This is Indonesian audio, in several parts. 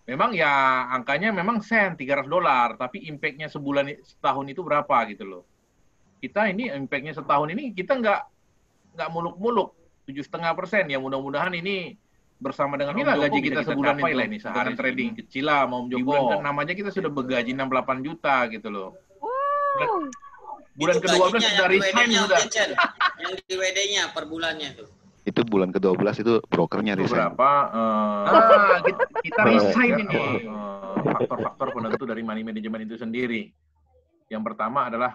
Memang ya angkanya memang sen $300, tapi impact-nya setahun itu berapa gitu loh. Kita ini impact-nya setahun ini kita nggak muluk-muluk 7,5%. Ya mudah-mudahan ini bersama dengan Om Joko gaji kita sebulan capai lah ini sehari trading kecil lah Om Joko. Di bulan ke-6 aja kita sudah bergaji 68 juta gitu loh. Bulan ke-12 sudah resign sudah. Yang di WD-nya per bulannya tuh. Itu bulan ke-12 itu brokernya resign. Berapa? Kita resign ini. Faktor-faktor penentu dari money management itu sendiri. Yang pertama adalah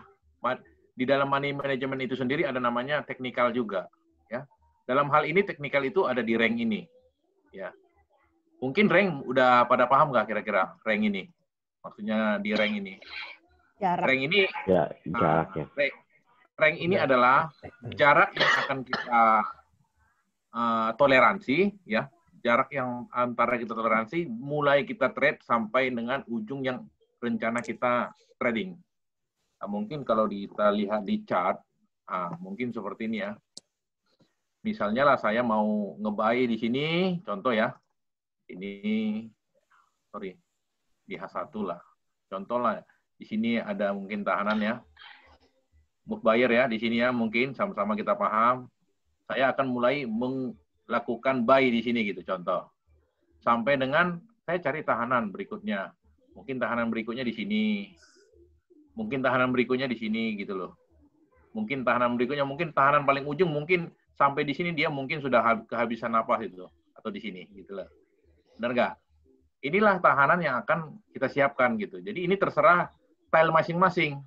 di dalam money management itu sendiri ada namanya teknikal juga, ya. Dalam hal ini teknikal itu ada di rank ini, ya. Mungkin rank udah pada paham nggak kira-kira rank ini? Maksudnya di rank ini. Jarak. Rank ini ya, jarak ya. Rank ini adalah jarak yang akan kita toleransi, ya. Jarak yang antara kita toleransi mulai kita trade sampai dengan ujung yang rencana kita trading. Nah, mungkin kalau kita lihat di chart, mungkin seperti ini ya. Misalnya lah saya mau nge-buy di sini, contoh ya. Ini, sorry, di H1 lah. Contoh lah, di sini ada mungkin tahanan ya. Move buyer ya, di sini ya mungkin sama-sama kita paham. Saya akan mulai melakukan buy di sini gitu, contoh. Sampai dengan saya cari tahanan berikutnya. Mungkin tahanan berikutnya di sini. Mungkin tahanan berikutnya di sini gitu loh. Mungkin tahanan berikutnya, mungkin tahanan paling ujung, mungkin sampai di sini dia mungkin sudah kehabisan napas itu atau di sini gitu loh. Benar nggak? Inilah tahanan yang akan kita siapkan gitu. Jadi ini terserah style masing-masing.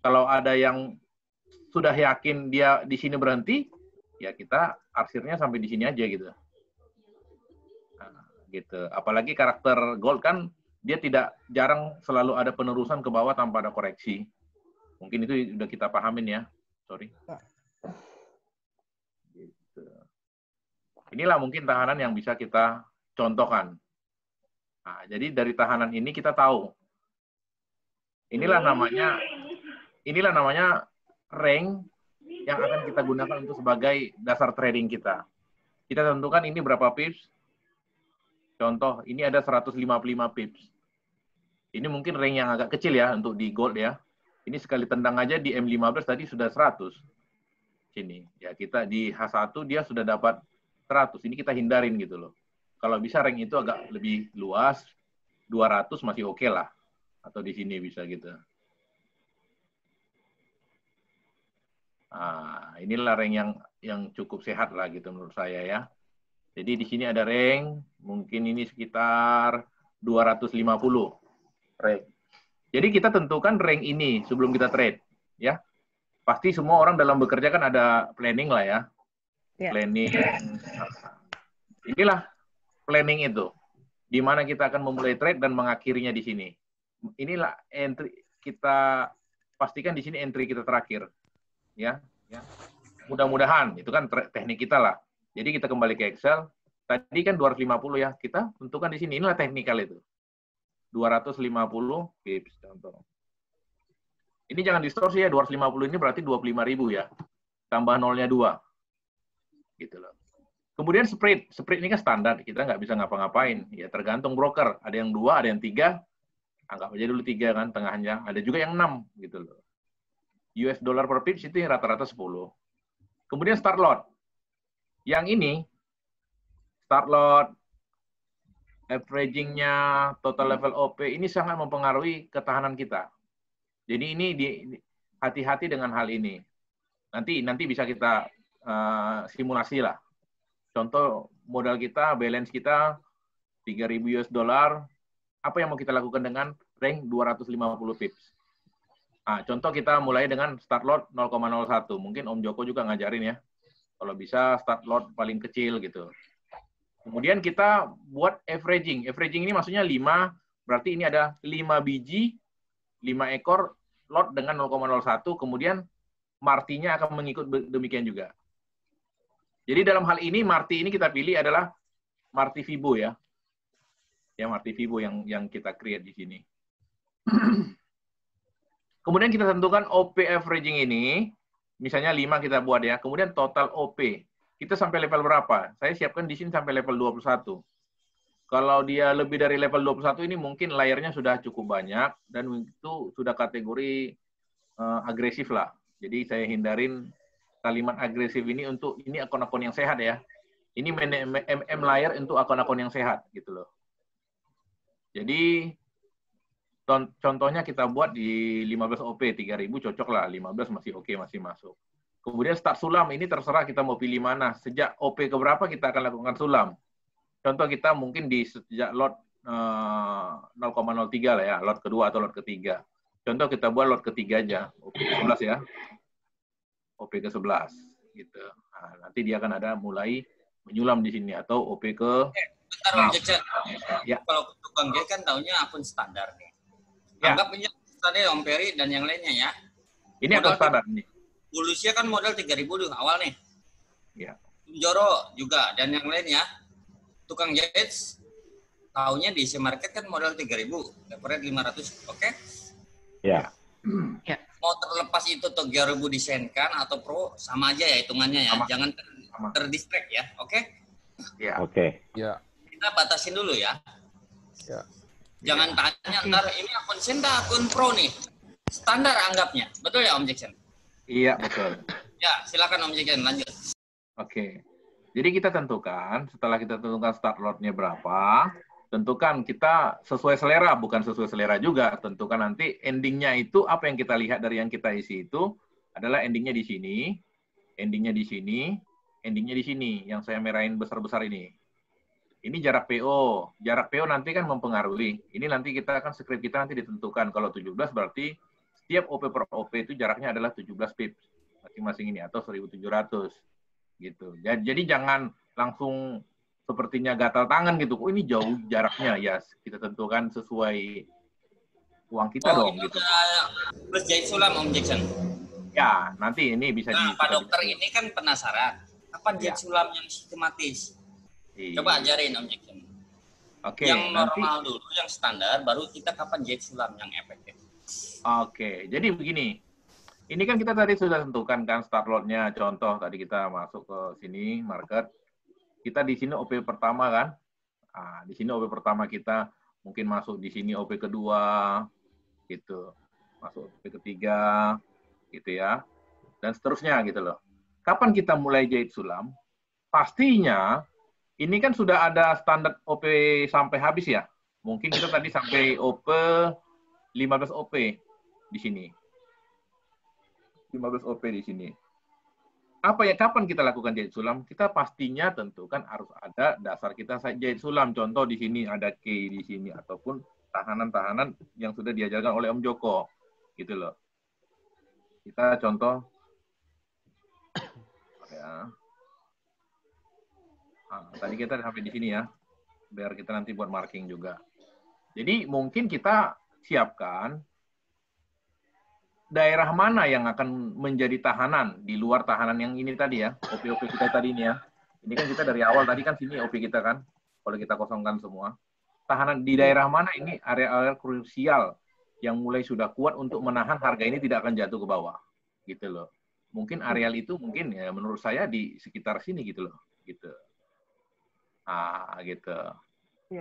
Kalau ada yang sudah yakin dia di sini berhenti, ya kita arsirnya sampai di sini aja gitu. Nah, gitu. Apalagi karakter gold kan dia jarang selalu ada penerusan ke bawah tanpa ada koreksi. Mungkin itu sudah kita pahamin ya. Sorry. Gitu. Inilah mungkin tahanan yang bisa kita contohkan. Nah, jadi dari tahanan ini kita tahu. Inilah namanya rank yang akan kita gunakan untuk sebagai dasar trading kita. Kita tentukan ini berapa pips. Contoh, ini ada 155 pips. Ini mungkin rank yang agak kecil ya untuk di gold ya. Ini sekali tendang aja di M15 tadi sudah 100. Sini ya, kita di H1 dia sudah dapat 100. Ini kita hindarin gitu loh. Kalau bisa rank itu agak lebih luas, 200 masih oke lah. Atau di sini bisa gitu. Nah, inilah rank yang cukup sehat lah gitu menurut saya ya. Jadi di sini ada rank, mungkin ini sekitar 250 rank. Jadi kita tentukan rank ini sebelum kita trade, ya. Pasti semua orang dalam bekerja kan ada planning lah ya. Planning. Inilah planning itu. Di mana kita akan memulai trade dan mengakhirinya di sini. Inilah entry kita pastikan di sini entry kita terakhir. Ya. Mudah-mudahan itu kan teknik kita lah. Jadi kita kembali ke Excel. Tadi kan 250 ya. Kita tentukan di sini. Inilah teknikal itu. 250 pips contoh. Ini jangan distorsi ya, 250 ini berarti 25.000 ya. Tambah nolnya 2. Gitu loh. Kemudian spread. Spread ini kan standar, kita nggak bisa ngapa-ngapain. Ya tergantung broker. Ada yang 2, ada yang 3. Anggap aja dulu 3 kan tengahnya. Ada juga yang 6 gitu loh. US dollar per pips itu rata-rata 10. Kemudian start lot. Yang ini start lot, averaging-nya, total level OP, ini sangat mempengaruhi ketahanan kita. Jadi ini hati-hati dengan hal ini. Nanti bisa kita simulasi lah. Contoh modal kita, balance kita 3.000 US dollar, apa yang mau kita lakukan dengan rank 250 pips? Nah, contoh kita mulai dengan start lot 0,01. Mungkin Om Joko juga ngajarin ya. Kalau bisa start lot paling kecil gitu. Kemudian kita buat averaging. Averaging ini maksudnya 5, berarti ini ada 5 biji, 5 ekor lot dengan 0,01, kemudian Marti-nya akan mengikut demikian juga. Jadi dalam hal ini, Marti ini kita pilih adalah Marti Fibo ya. Ya, Marti Fibo yang kita create di sini. Kemudian kita tentukan OP averaging ini, misalnya 5 kita buat ya, kemudian total OP. Kita sampai level berapa? Saya siapkan di sini sampai level 21. Kalau dia lebih dari level 21 ini mungkin layernya sudah cukup banyak dan itu sudah kategori agresif lah. Jadi saya hindarin kalimat agresif ini untuk ini akun-akun yang sehat ya. Ini MM layer untuk akun-akun yang sehat gitu loh. Jadi contohnya kita buat di 15 OP 3000 cocok lah, 15 masih oke, masih masuk. Kemudian start sulam ini terserah kita mau pilih mana. Sejak OP ke berapa kita akan lakukan sulam. Contoh kita mungkin di sejak lot 0,03 lah ya, lot kedua atau lot ketiga. Contoh kita buat lot ketiga aja, OP ke 11 ya. OP ke 11 gitu. Nah, nanti dia akan ada mulai menyulam di sini atau OP ke Bentar, Om Jackson. Ya. Kalau tukang jahit kan taunya akun standar nih. Ya. Anggap ini tadi Om Peri dan yang lainnya ya. Ini akun standar nih. Bulusnya kan modal 3.000 dulu awal nih. Ya. Joro juga dan yang lainnya. Tukang jahit taunya di isi market kan modal 3.000, leverage 500, oke? Ya. Ya. Mau terlepas itu 3.000 disenkan atau pro sama aja ya hitungannya ya. Sama. Jangan terdistract ya, oke? Ya. Oke. Ya. Kita batasin dulu ya. Ya. Jangan tanya ntar ini akun senda, akun pro nih. Standar anggapnya. Betul ya Om Jackson? Iya, betul. Ya, silakan Om Jackson lanjut. Oke. Jadi kita tentukan, setelah kita tentukan start lot-nya berapa, tentukan kita sesuai selera, bukan sesuai selera juga. Tentukan nanti endingnya itu, apa yang kita lihat dari yang kita isi itu, adalah endingnya di sini, endingnya di sini, endingnya di sini, yang saya merahin besar-besar ini. Ini jarak PO. Jarak PO nanti kan mempengaruhi. Ini nanti kita akan script kita nanti ditentukan. Kalau 17 berarti setiap OP per OP itu jaraknya adalah 17 pips masing-masing ini atau 1.700 gitu. Jadi jangan langsung sepertinya gatal tangan gitu. Oh ini jauh jaraknya ya. Kita tentukan sesuai uang kita dong gitu. Plus jahit sulam Om Jackson. Ya, nanti ini bisa Nah, Pak Dokter ini kan penasaran. Kapan jahit sulam yang sistematis? Coba ajarin Om Jackson. Oke, yang nanti, normal dulu, yang standar, baru kita kapan jahit sulam yang efektif. Oke, jadi begini. Ini kan kita tadi sudah tentukan kan start lot-nya. Contoh tadi kita masuk ke sini market. Kita di sini OP pertama kan. Nah, di sini OP pertama kita mungkin masuk di sini OP kedua gitu. Masuk OP ketiga gitu ya. Dan seterusnya gitu loh. Kapan kita mulai jahit sulam? Pastinya ini kan sudah ada standar OP sampai habis ya. Mungkin kita tadi sampai OP 15 OP di sini. 15 OP di sini. Apa ya, kapan kita lakukan jahit sulam? Kita pastinya tentukan harus ada dasar kita jahit sulam. Contoh di sini ada K di sini ataupun tahanan-tahanan yang sudah diajarkan oleh Om Joko. Gitu loh. Kita contoh ya. Nah, tadi kita sampai di sini ya. Biar kita nanti buat marking juga. Jadi mungkin kita siapkan daerah mana yang akan menjadi tahanan di luar tahanan yang ini tadi ya, OP-OP kita tadi ini ya. Ini kan kita dari awal tadi kan sini OP kita kan, kalau kita kosongkan semua. Tahanan di daerah mana ini area-area krusial yang mulai sudah kuat untuk menahan harga ini tidak akan jatuh ke bawah, gitu loh. Mungkin areal itu mungkin ya menurut saya di sekitar sini gitu loh, gitu. Ah, gitu.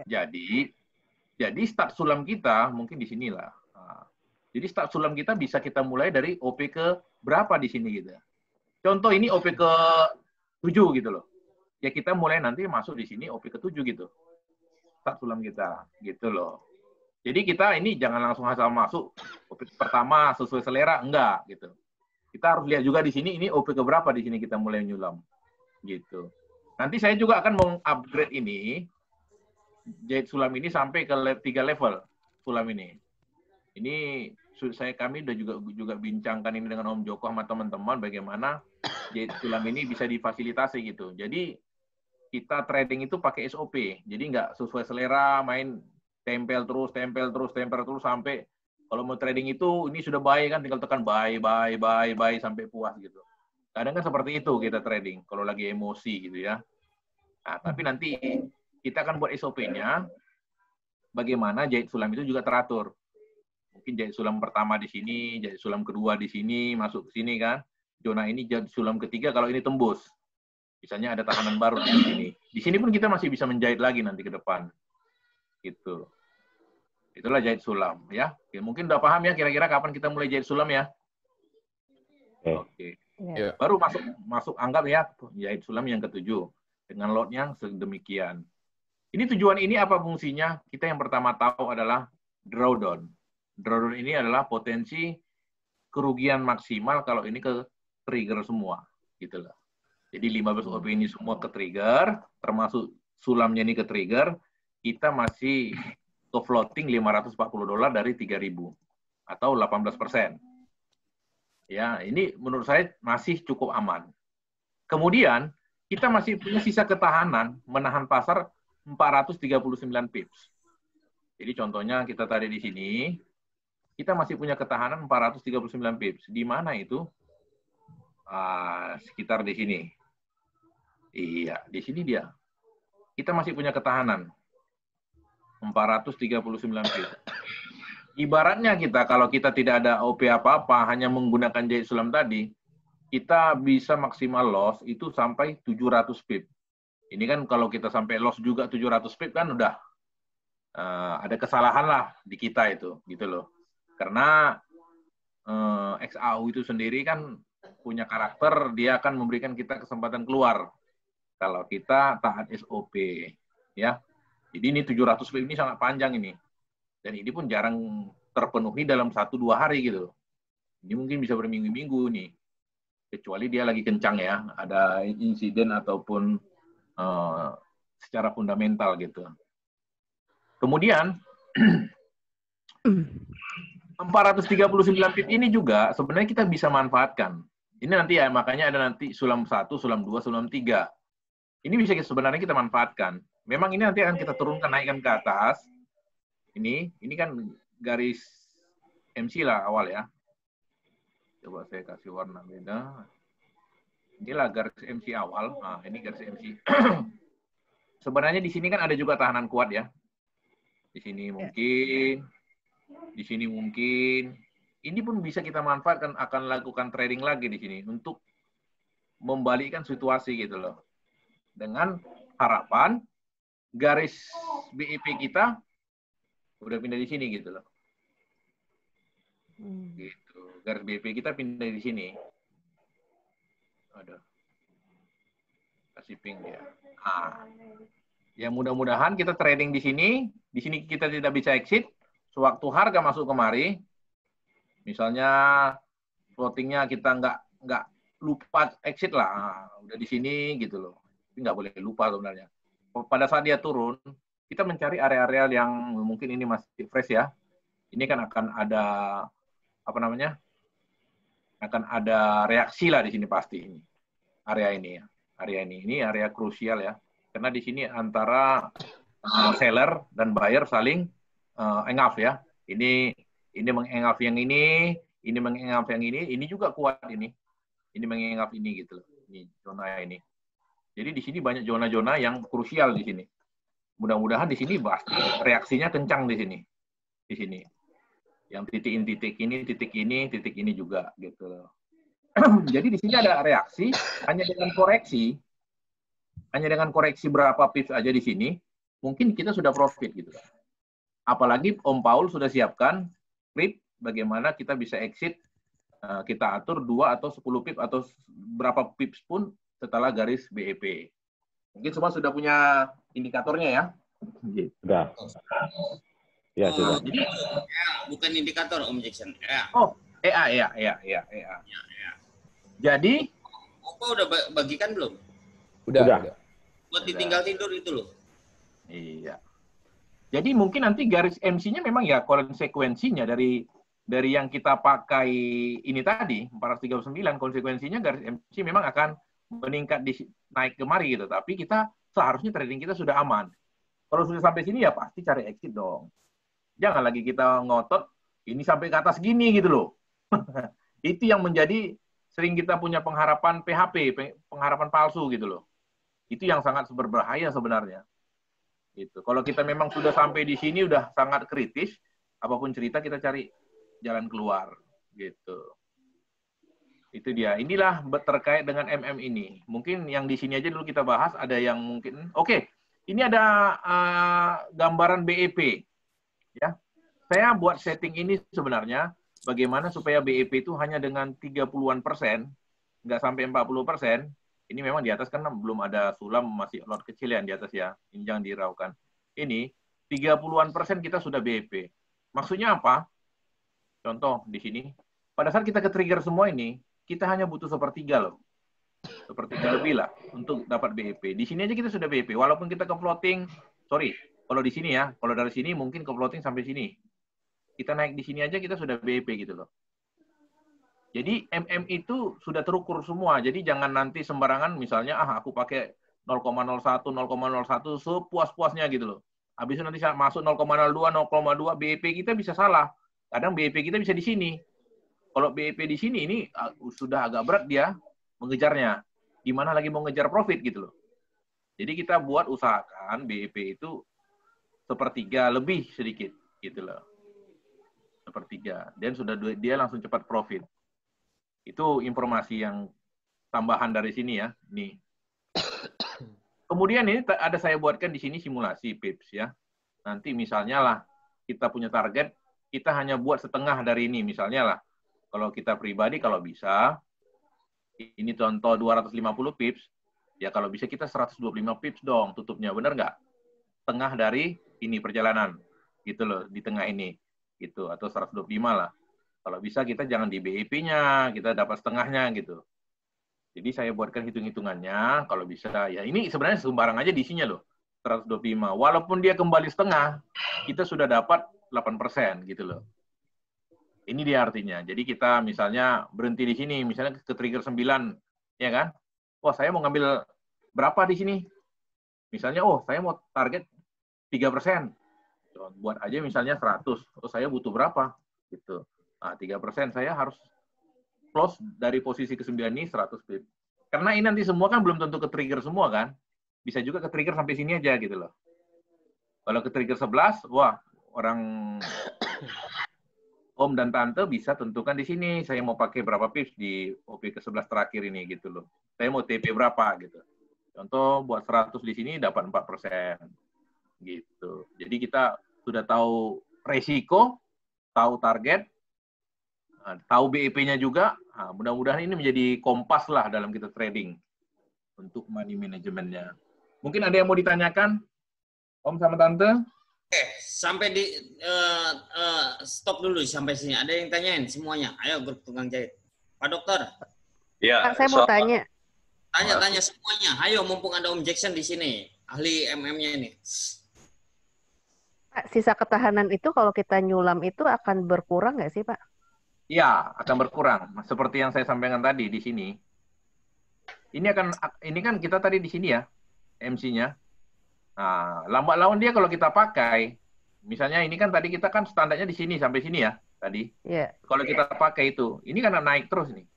Jadi start sulam kita mungkin di sinilah. Nah, jadi start sulam kita bisa kita mulai dari OP ke berapa di sini gitu. Contoh ini OP ke 7 gitu loh. Ya kita mulai nanti masuk di sini OP ke 7 gitu. Start sulam kita gitu loh. Jadi kita ini jangan langsung asal masuk OP pertama sesuai selera, enggak gitu. Kita harus lihat juga di sini ini OP ke berapa di sini kita mulai nyulam. Gitu. Nanti saya juga akan meng-upgrade ini jahit sulam ini sampai ke 3 level sulam ini. Ini kami juga bincangkan ini dengan Om Joko sama teman-teman bagaimana jahit sulam ini bisa difasilitasi gitu. Jadi kita trading itu pakai SOP. Jadi nggak sesuai selera main tempel terus sampai kalau mau trading itu ini sudah buy kan tinggal tekan buy sampai puas gitu. Kadang kan seperti itu kita trading kalau lagi emosi gitu ya. Nah, tapi nanti kita akan buat SOP-nya bagaimana jahit sulam itu juga teratur. Mungkin jahit sulam pertama di sini, jahit sulam kedua di sini, masuk ke sini kan. Zona ini jahit sulam ketiga kalau ini tembus. Misalnya ada tahanan baru di sini. Di sini pun kita masih bisa menjahit lagi nanti ke depan. Gitu. Itulah jahit sulam ya. Oke, mungkin udah paham ya kira-kira kapan kita mulai jahit sulam ya. Oke. Ya. Baru masuk anggap ya jahit sulam yang ketujuh dengan lot yang sedemikian. Ini tujuan ini apa fungsinya? Kita yang pertama tahu adalah drawdown. Drawdown ini adalah potensi kerugian maksimal kalau ini ke trigger semua, gitu loh. Jadi 15 OP ini semua ke trigger, termasuk sulamnya ini ke trigger, kita masih ke floating $540 dari 3.000 atau 18%. Ya, ini menurut saya masih cukup aman. Kemudian kita masih punya sisa ketahanan menahan pasar 439 pips. Jadi contohnya kita tadi di sini, kita masih punya ketahanan 439 pips. Di mana itu? Sekitar di sini. Iya, di sini dia. Kita masih punya ketahanan 439 pips. Ibaratnya kita, kalau kita tidak ada OP apa-apa, hanya menggunakan jahit sulam tadi, kita bisa maksimal loss itu sampai 700 pip. Ini kan kalau kita sampai loss juga 700 pip kan udah ada kesalahan lah di kita itu, gitu loh. Karena XAU itu sendiri kan punya karakter, dia akan memberikan kita kesempatan keluar kalau kita taat SOP, ya. Jadi ini 700 pip ini sangat panjang ini. Dan ini pun jarang terpenuhi dalam 1-2 hari gitu. Ini mungkin bisa berminggu-minggu nih. Kecuali dia lagi kencang ya, ada insiden ataupun secara fundamental gitu. Kemudian 439 pip ini juga sebenarnya kita bisa manfaatkan. Ini nanti ya, makanya ada nanti sulam 1, sulam 2, sulam 3. Ini bisa sebenarnya kita manfaatkan. Memang ini nanti akan kita turunkan, naikkan ke atas. Ini kan garis MC lah awal ya. Coba saya kasih warna beda. Inilah garis MC awal. Nah, ini garis MC. Sebenarnya di sini kan ada juga tahanan kuat ya. Di sini mungkin, di sini mungkin. Ini pun bisa kita manfaatkan, akan lakukan trading lagi di sini untuk membalikkan situasi gitu loh. Dengan harapan garis BIP kita udah pindah di sini gitu loh. Gitu. Garis BP kita pindah di sini. Ada. Kasih ping dia. Ya mudah-mudahan kita trading di sini. Di sini kita tidak bisa exit. Sewaktu harga masuk kemari, misalnya floatingnya kita nggak lupa exit lah. Udah di sini gitu loh. Tapi nggak boleh lupa sebenarnya. Pada saat dia turun, kita mencari area-area yang mungkin ini masih fresh ya. Ini kan akan ada apa namanya? Akan ada reaksi lah di sini pasti ini. Area ini ya. Area ini area krusial ya. Karena di sini antara seller dan buyer saling engulf ya. Ini mengengulf yang ini mengengulf yang ini juga kuat ini. Ini mengengulf ini gitu loh. Ini zona ini. Jadi di sini banyak zona-zona yang krusial di sini. Mudah-mudahan di sini pasti reaksinya kencang di sini. Di sini. Yang titik ini juga gitu. Jadi di sini ada reaksi hanya dengan koreksi berapa pips aja di sini, mungkin kita sudah profit gitu. Apalagi Om Paul sudah siapkan script bagaimana kita bisa exit, kita atur 2 atau 10 pips atau berapa pips pun setelah garis BEP. Mungkin semua sudah punya indikatornya ya? Sudah. Ya, sudah. Jadi, bukan indikator, Om Jackson. Ya. Oh, EA. Jadi, Opa udah bagikan belum? Udah. Buat ditinggal tidur itu loh. Iya. Jadi mungkin nanti garis MC-nya memang ya konsekuensinya dari yang kita pakai ini tadi, 439, konsekuensinya garis MC memang akan meningkat naik kemari gitu. Tapi kita seharusnya trading kita sudah aman. Kalau sudah sampai sini ya pasti cari exit dong. Jangan lagi kita ngotot ini sampai ke atas gini gitu loh. Itu yang menjadi sering kita punya pengharapan PHP, pengharapan palsu gitu loh. Itu yang sangat berbahaya sebenarnya. Gitu. Kalau kita memang sudah sampai di sini udah sangat kritis, apapun cerita kita cari jalan keluar gitu. Itu dia. Inilah terkait dengan MM ini. Mungkin yang di sini aja dulu kita bahas, ada yang mungkin oke. Ini ada gambaran BEP. Ya, saya buat setting ini sebenarnya bagaimana supaya BEP itu hanya dengan 30-an%, nggak sampai 40%. Ini memang di atas kan belum ada sulam, masih lot kecil yang di atas ya, ini jangan diraukan. Ini 30-an% kita sudah BEP. Maksudnya apa? Contoh di sini, pada saat kita ke-trigger semua ini, kita hanya butuh sepertiga loh. Sepertiga lebih lah untuk dapat BEP. Di sini aja kita sudah BEP, walaupun kita ke floating, sorry, kalau di sini ya, kalau dari sini mungkin ke floating sampai sini. Kita naik di sini aja kita sudah BEP gitu loh. Jadi MM itu sudah terukur semua. Jadi jangan nanti sembarangan misalnya aku pakai 0,01, 0,01 sepuas-puasnya gitu loh. Habis itu nanti masuk 0,02, 0,2 BEP kita bisa salah. Kadang BEP kita bisa di sini. Kalau BEP di sini ini sudah agak berat dia mengejarnya. Gimana lagi mau ngejar profit gitu loh. Jadi kita buat usahakan BEP itu sepertiga lebih sedikit gitu loh. Sepertiga. Dan sudah dia langsung cepat profit. Itu informasi yang tambahan dari sini ya. Nih. Kemudian ini ada saya buatkan di sini simulasi pips ya. Nanti misalnya lah kita punya target, kita hanya buat setengah dari ini misalnya lah. Kalau kita pribadi kalau bisa ini contoh 250 pips, ya kalau bisa kita 125 pips dong tutupnya, benar nggak? Tengah dari ini perjalanan, gitu loh, di tengah ini, gitu, atau 125 lah. Kalau bisa kita jangan di BEP-nya, kita dapat setengahnya, gitu. Jadi saya buatkan hitung-hitungannya, kalau bisa, ya ini sebenarnya sembarang aja di isinya loh, 125. Walaupun dia kembali setengah, kita sudah dapat 8%, gitu loh. Ini dia artinya. Jadi kita misalnya berhenti di sini, misalnya ke trigger 9, ya kan? Wah, saya mau ngambil berapa di sini? Misalnya, saya mau target 3%. Buat aja misalnya 100. Saya butuh berapa? Gitu. Nah, 3% saya harus close dari posisi ke-9 ini 100 pip. Karena ini nanti semua kan belum tentu ke-trigger semua kan? Bisa juga ke-trigger sampai sini aja gitu loh. Kalau ke-trigger 11, wah, orang Om dan Tante bisa tentukan di sini, saya mau pakai berapa pips di OP ke-11 terakhir ini gitu loh. Saya mau TP berapa gitu. Contoh buat 100 di sini dapat 4%. Gitu. Jadi kita sudah tahu resiko, tahu target, tahu BEP-nya juga. Nah, mudah-mudahan ini menjadi kompas lah dalam kita trading untuk money manajemennya. Mungkin ada yang mau ditanyakan, Om sama Tante? Oke, sampai di stop dulu sampai sini. Ada yang tanyain semuanya. Ayo grup tukang jahit. Pak Dokter. Ya. Saya mau tanya. Tanya semuanya. Ayo mumpung ada Om Jackson di sini, ahli MM-nya ini. Pak, sisa ketahanan itu kalau kita nyulam itu akan berkurang nggak sih, Pak? Iya, akan berkurang. Seperti yang saya sampaikan tadi di sini. Ini kan kita tadi di sini ya, MC-nya. Nah, lambat laun dia kalau kita pakai, misalnya ini kan tadi kita kan standarnya di sini sampai sini ya tadi. Yeah. Kalau kita pakai itu, ini kan naik terus nih.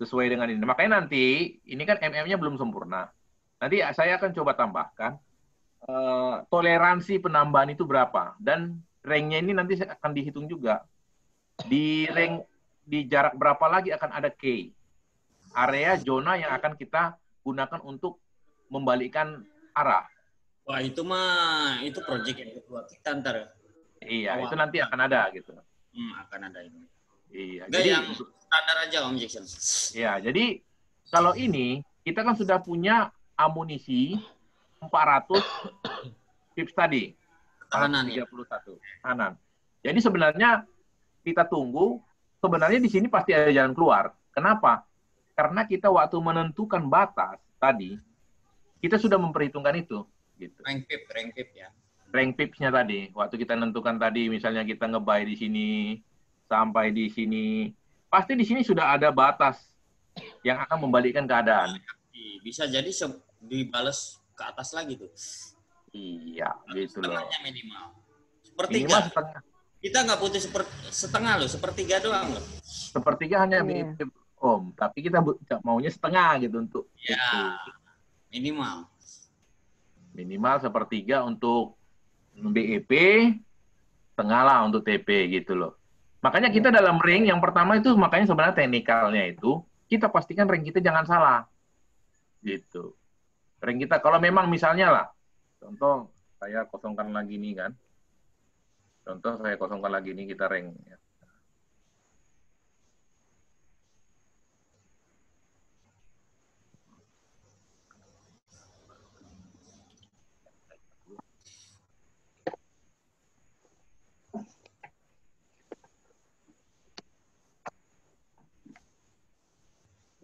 Sesuai dengan ini. Makanya nanti, ini kan MM-nya belum sempurna. Nanti saya akan coba tambahkan toleransi penambahan itu berapa. Dan rank-nya ini nanti akan dihitung juga. Di rank, di jarak berapa lagi akan ada K. Area zona yang akan kita gunakan untuk membalikkan arah. Wah, itu proyek yang kedua kita ntar. Iya, itu nanti akan ada gitu. Akan ada ini. Iya. Jadi yang standar aja Om Jackson. Iya, jadi kalau ini kita kan sudah punya amunisi 400 pips tadi. Tahanan 31. Tahanan. Jadi sebenarnya kita tunggu, sebenarnya di sini pasti ada jalan keluar. Kenapa? Karena kita waktu menentukan batas tadi, kita sudah memperhitungkan itu. Gitu. Rank pip ya. Rank pips-nya tadi, waktu kita menentukan tadi, misalnya kita nge-buy di sini, sampai di sini, pasti di sini sudah ada batas yang akan membalikkan keadaan. Bisa jadi dibales ke atas lagi tuh. Iya, gitu loh. Setengahnya minimal. Sepertiga. Minimal setengah. Kita nggak butuh setengah loh, sepertiga doang loh. Sepertiga hanya BEP, Om. Tapi kita maunya setengah gitu untuk. Ya, minimal. Minimal sepertiga untuk BEP, setengah lah untuk TP gitu loh. Makanya kita dalam ring yang pertama itu makanya sebenarnya teknikalnya itu kita pastikan ring kita jangan salah. Gitu. Ring kita kalau memang misalnya lah Contoh, saya kosongkan lagi nih kan. Contoh, saya kosongkan lagi nih, kita rank. Ya.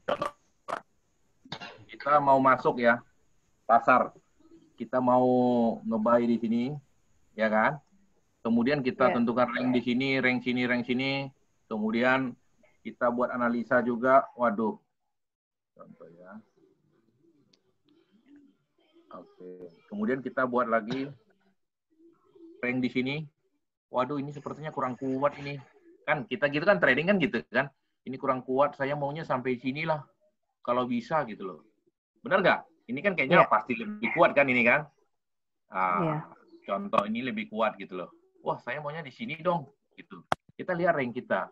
Contoh, kita mau masuk ya, pasar. Kita mau nge-buy di sini, ya kan? Kemudian kita tentukan rank di sini, rank sini, rank sini. Kemudian kita buat analisa juga. Waduh. Contoh ya. Oke. Kemudian kita buat lagi rank di sini. Waduh, ini sepertinya kurang kuat ini. Kan kita gitu kan trading kan gitu kan. Ini kurang kuat, saya maunya sampai sinilah. Kalau bisa gitu loh. Benar nggak? Ini kan kayaknya pasti lebih kuat kan ini kan? Contoh ini lebih kuat gitu loh. Wah, saya maunya di sini dong. Gitu. Kita lihat rank kita.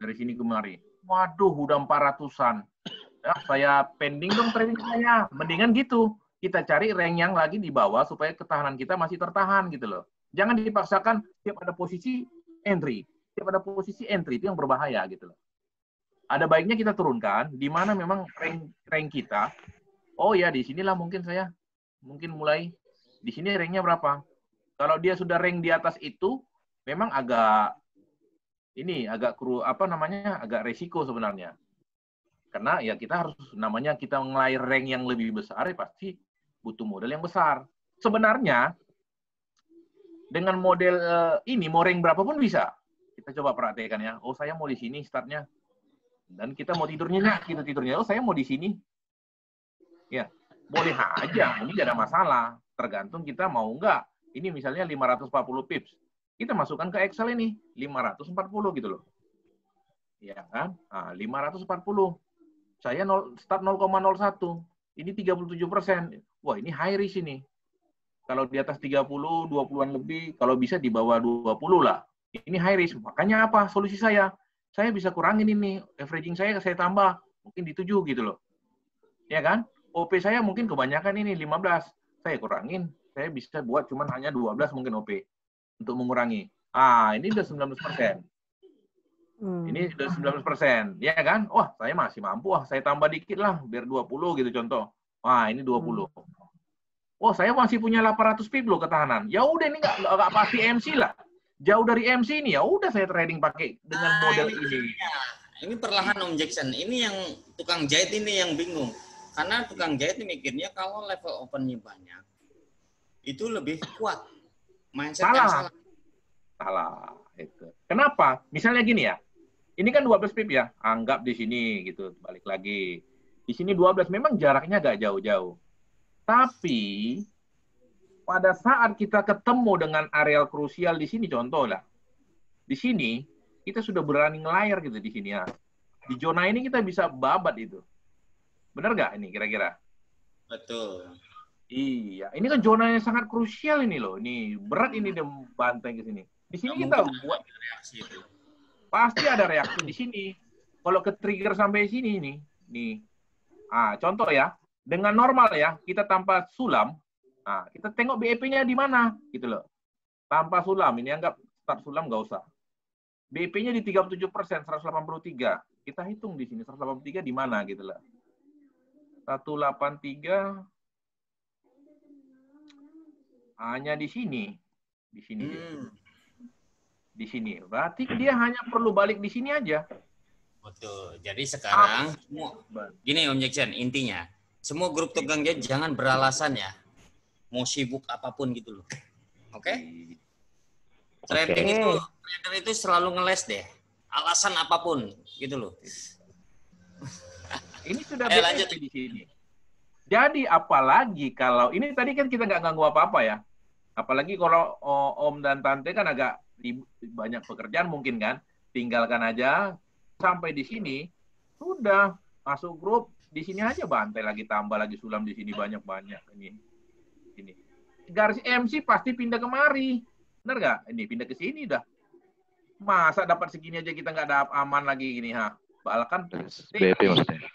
Dari sini kemari. Waduh, udah 400-an. Ya, saya pending dong trading saya. Mendingan gitu. Kita cari rank yang lagi di bawah supaya ketahanan kita masih tertahan gitu loh. Jangan dipaksakan tiap ada posisi entry. Tiap ada posisi entry itu yang berbahaya gitu loh. Ada baiknya kita turunkan di mana memang rank kita. Oh ya, di sinilah mungkin saya mungkin mulai di sini ranknya berapa? Kalau dia sudah rank di atas itu, memang agak agak resiko sebenarnya. Karena ya kita harus kita ngelai rank yang lebih besar ya pasti butuh modal yang besar. Sebenarnya dengan model ini mau rank berapapun bisa. Kita coba perhatikan ya. Oh, saya mau di sini startnya. Dan kita mau tidurnya, oh saya mau di sini. Ya, boleh aja, ini tidak ada masalah. Tergantung kita mau enggak. Ini misalnya 540 pips. Kita masukkan ke Excel ini, 540 gitu loh. Ya kan? Nah, 540. Saya start 0,01. Ini 37%. Wah, ini high risk ini. Kalau di atas 30, 20-an lebih, kalau bisa di bawah 20 lah. Ini high risk. Makanya apa? Solusi saya bisa kurangin ini. Averaging saya tambah. Mungkin di 7 gitu loh. Ya kan? OP saya mungkin kebanyakan ini 15. Saya kurangin. Saya bisa buat cuman hanya 12 mungkin OP. Untuk mengurangi. Ini udah 19%. Ini udah 19%. Ya kan? Wah, saya masih mampu. Saya tambah dikit lah. Biar 20 gitu contoh. Ini 20. Oh, saya masih punya 800 pip loh ketahanan. Ya udah ini nggak pasti MC lah. Jauh dari MC ini ya udah saya trading pakai dengan model ini. Ini perlahan Om Jackson. Ini yang tukang jahit ini yang bingung. Karena tukang jahit ini mikirnya kalau level opennya banyak, itu lebih kuat. Mindset yang salah. Salah. Itu. Kenapa? Misalnya gini ya. Ini kan 12 pip ya. Anggap di sini gitu. Balik lagi. Di sini 12. Memang jaraknya agak jauh-jauh. Tapi pada saat kita ketemu dengan areal krusial di sini, contoh lah. Di sini, kita sudah berani ngelayar gitu di sini ya. Di zona ini kita bisa babat itu. Benar nggak ini kira-kira? Betul. Iya, ini kan zona yang sangat krusial ini loh. Ini berat ini dia bantai ke sini. Di sini kita buat reaksi itu. Pasti ada reaksi di sini. Kalau ke trigger sampai sini nih. Contoh ya, dengan normal ya, kita tanpa sulam. Kita tengok BEP-nya di mana gitu loh. Tanpa sulam, ini anggap start sulam nggak usah. BEP-nya di 37%, 183. Kita hitung di sini 183 di mana gitu lah. 183 hanya di sini. Di sini. Di sini. Berarti dia hanya perlu balik di sini aja. Betul. Jadi sekarang gini Om Jackson, intinya semua grup tukang jahit jangan beralasan ya. Mau sibuk apapun gitu loh. Oke? Trader itu selalu ngeles deh. Alasan apapun gitu loh. Ini sudah BEP di sini. Jadi apalagi kalau ini tadi kan kita nggak ganggu apa-apa ya. Apalagi kalau Om dan Tante kan agak banyak pekerjaan mungkin kan. Tinggalkan aja sampai di sini. Sudah masuk grup di sini aja bantai lagi, tambah lagi sulam di sini banyak-banyak ini. Garis MC pasti pindah kemari. Benar nggak? Ini pindah ke sini dah. Masa dapat segini aja kita nggak dapat aman lagi gini Bahkan BEP maksudnya.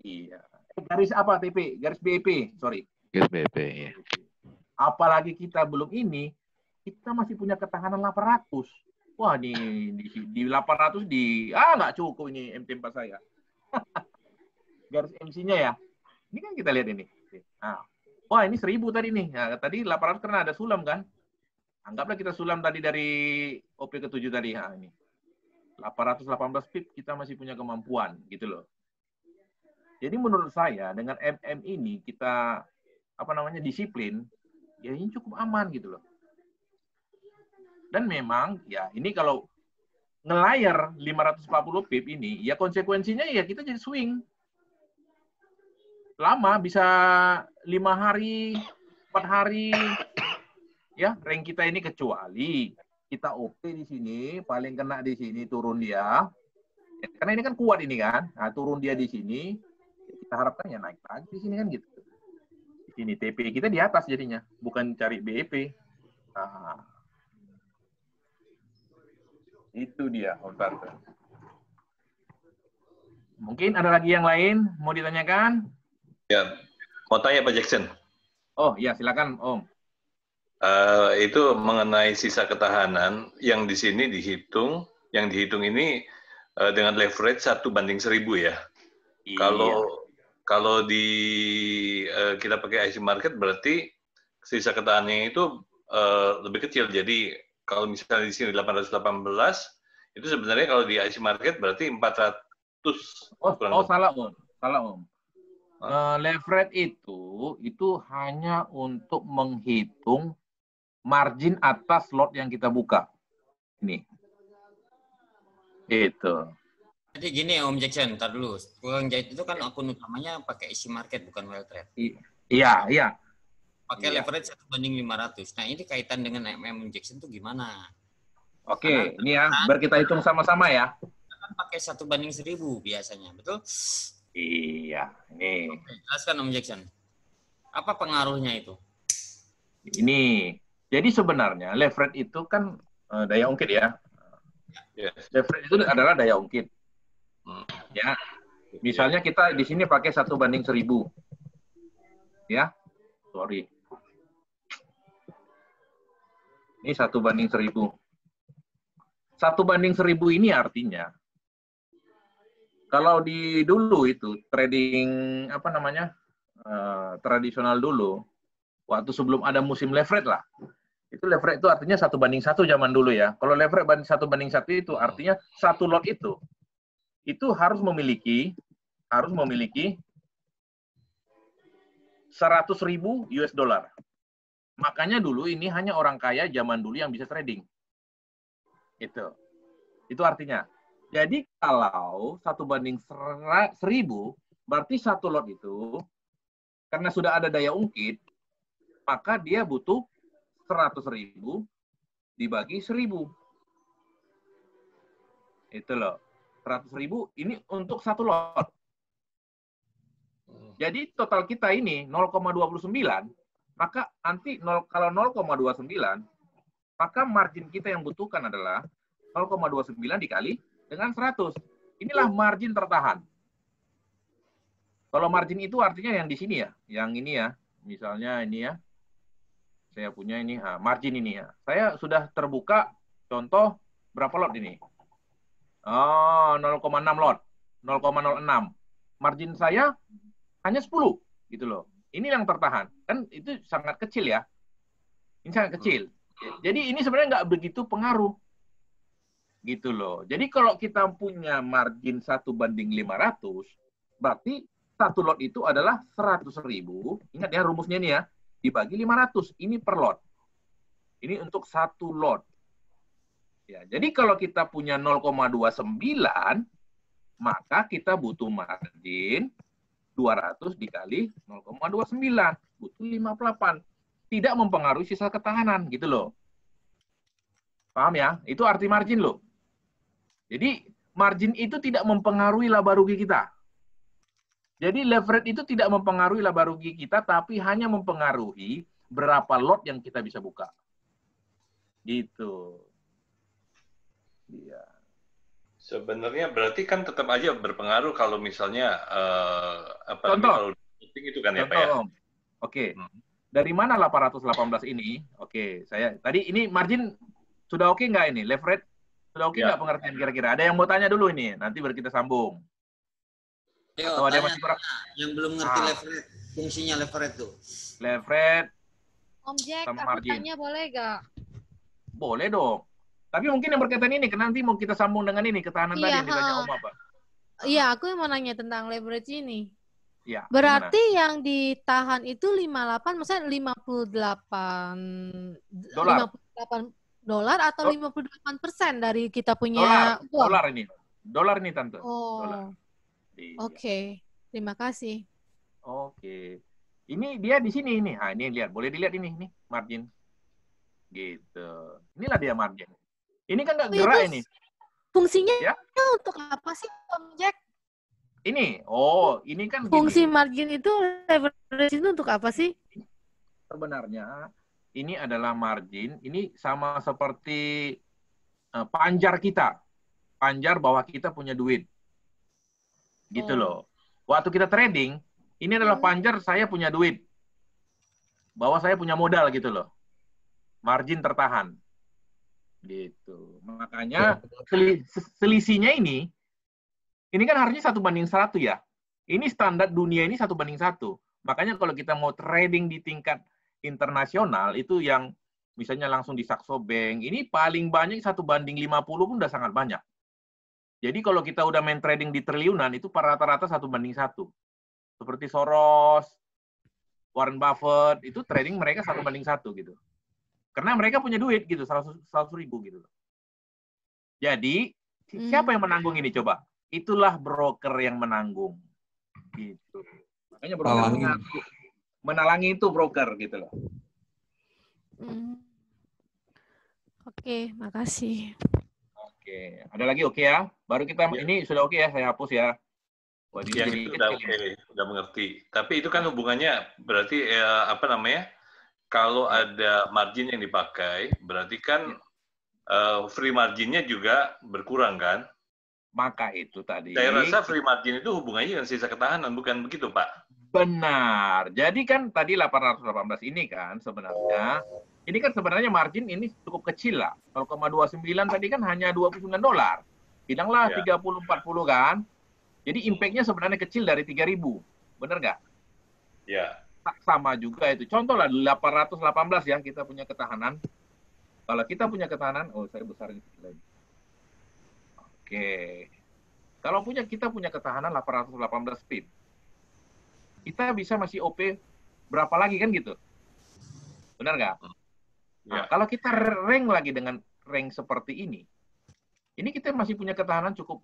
Iya. Garis apa TP? Garis BEP, sorry. Garis BEP, iya. Apalagi kita belum ini, kita masih punya ketahanan 800. Wah, di 800 nggak cukup ini MT4 saya. Garis MC-nya ya. Ini kan kita lihat ini. Nah, wah, ini 1000 tadi nih. Nah, tadi 800 karena ada sulam kan. Anggaplah kita sulam tadi dari OP ke-7 tadi. Nah, ini. 818 pip kita masih punya kemampuan gitu loh. Jadi menurut saya dengan MM ini kita disiplin, ya ini cukup aman gitu loh. Dan memang ya ini kalau ngelayar 540 pip ini ya konsekuensinya ya kita jadi swing. Lama bisa 5 hari, 4 hari ya rank kita ini, kecuali kita OP di sini, paling kena di sini turun dia. Karena ini kan kuat ini kan. Nah, turun dia di sini, kita harapkan ya naik lagi di sini kan gitu. Di sini TP kita di atas jadinya, bukan cari BEP. Nah, itu dia, Om. Mungkin ada lagi yang lain mau ditanyakan? Ya, mau tanya Pak Jackson. Oh ya, silakan Om. Itu mengenai sisa ketahanan yang di sini dihitung, yang dihitung ini dengan leverage 1/1000 ya. Iya. Kalau di kita pakai IC market berarti sisa ketahanannya itu lebih kecil. Jadi kalau misalnya di sini 818 itu sebenarnya kalau di IC market berarti 400. Salah Om. Leverage itu hanya untuk menghitung margin atas lot yang kita buka. Ini. Itu. Jadi gini Om Jackson, ntar dulu. Tukang jahit itu kan akun utamanya pakai isi market, bukan well trade. Iya. Pakai leverage 1/500. Nah ini kaitan dengan MM Jackson itu gimana? Oke, ini ya, biar kita hitung sama-sama ya. Kita kan pakai 1/1000 biasanya, betul? Iya, ini. Oke, jelaskan Om Jackson. Apa pengaruhnya itu? Ini. Jadi sebenarnya leverage itu kan daya ungkit ya. Yes. Leverage itu adalah daya ungkit. Ya. Misalnya kita di sini pakai 1/1000. Ya. Sorry. Ini 1/1000. 1/1000 ini artinya kalau di dulu itu trading tradisional dulu, waktu sebelum ada musim leverage lah. Itu leverage itu artinya 1/1 zaman dulu ya. Kalau leverage 1/1 itu artinya satu lot itu harus memiliki 100.000 US dollar. Makanya dulu ini hanya orang kaya zaman dulu yang bisa trading. Itu artinya. Jadi kalau 1/1000 berarti satu lot itu karena sudah ada daya ungkit, maka dia butuh 100.000 dibagi 1000. Itu loh. 100.000 ini untuk satu lot. Jadi total kita ini 0,29, maka nanti kalau 0,29, maka margin kita yang butuhkan adalah 0,29 dikali dengan 100. Inilah margin tertahan. Kalau margin itu artinya yang di sini ya, yang ini ya. Misalnya ini ya. Saya punya ini, margin ini ya. Saya sudah terbuka, contoh berapa lot ini? 0,6 lot. 0,06. Margin saya hanya 10 gitu loh. Ini yang tertahan. Kan itu sangat kecil ya. Ini sangat kecil. Jadi ini sebenarnya nggak begitu pengaruh. Gitu loh. Jadi kalau kita punya margin 1/500, berarti satu lot itu adalah 100.000. Ingat ya rumusnya ini ya. Dibagi 500. Ini per lot. Ini untuk satu lot. Ya, jadi kalau kita punya 0,29, maka kita butuh margin 200 dikali 0,29. Butuh 58. Tidak mempengaruhi sisa ketahanan. Gitu loh. Paham ya? Itu arti margin loh. Jadi margin itu tidak mempengaruhi laba rugi kita. Jadi leverage itu tidak mempengaruhi laba rugi kita, tapi hanya mempengaruhi berapa lot yang kita bisa buka. Gitu. Iya. Sebenarnya berarti kan tetap aja berpengaruh kalau misalnya contoh, kalau itu kan ya Pak ya. Oke. Dari mana 818 ini? Oke, saya tadi ini margin sudah oke nggak ini? Leverage sudah oke nggak pengertian kira-kira? Ada yang mau tanya dulu ini, nanti baru kita sambung. Yo, Atau ada tanya, masih kurang? yang belum ngerti leverage, fungsinya leverage tuh. Leverage Om Jack, sama aku margin. tanya boleh gak? Boleh dong. Tapi mungkin yang berkaitan ini, nanti mau kita sambung dengan ini, ketahanan tadi yang ditanya Om apa? Iya, aku mau nanya tentang leverage ini. Ya, Berarti yang ditahan itu 58, maksudnya 58 dolar atau 58% dari kita punya uang? Dolar ini Tante. Oh. Oke. Terima kasih. Oke. Ini dia di sini ini. Nah, ini lihat, boleh dilihat ini margin. Gitu. Inilah dia margin. Ini kan nggak gerak ini. Fungsinya ya? Untuk apa sih, Om Jack? Ini, ini kan fungsi gini. Margin itu, leverage itu untuk apa sih? Sebenarnya ini adalah margin. Ini sama seperti panjar kita. Panjar bahwa kita punya duit. Gitu loh. Waktu kita trading, ini adalah panjar saya punya duit. Bahwa saya punya modal gitu loh. Margin tertahan. Gitu. Makanya selisihnya ini kan harusnya 1:1 ya. Ini standar dunia ini 1:1. Makanya kalau kita mau trading di tingkat internasional itu yang misalnya langsung di Saxo Bank, ini paling banyak 1:50 pun udah sangat banyak. Jadi kalau kita udah main trading di triliunan itu rata-rata 1:1. Seperti Soros, Warren Buffett, itu trading mereka 1:1 gitu. Karena mereka punya duit gitu, 100 ribu gitu. Jadi, siapa yang menanggung ini coba? Itulah broker yang menanggung. Gitu. Makanya broker menalangi itu broker gitu loh. Oke, makasih. Oke, ada lagi oke ya? Baru kita ini sudah oke ya, saya hapus ya. Wah, yang itu udah oke, udah mengerti. Tapi itu kan hubungannya berarti apa namanya? Kalau ada margin yang dipakai, berarti kan free marginnya juga berkurang kan? Maka itu tadi. Saya rasa free margin itu hubungannya dengan sisa ketahanan, bukan begitu Pak? Benar. Jadi kan tadi 818 ini kan sebenarnya, ini kan sebenarnya margin ini cukup kecil lah. 0,29 tadi kan hanya $29. Bilanglah 30-40 kan. Jadi impact-nya sebenarnya kecil dari 3.000. Benar nggak? Ya. Sama juga itu. Contoh lah 818 ya kita punya ketahanan. Kalau kita punya ketahanan, saya besarin sedikit lagi. Oke. Kalau kita punya ketahanan 818 pip. Kita bisa masih OP berapa lagi kan gitu. Benar nggak? Nah, kalau kita rank lagi dengan rank seperti ini kita masih punya ketahanan cukup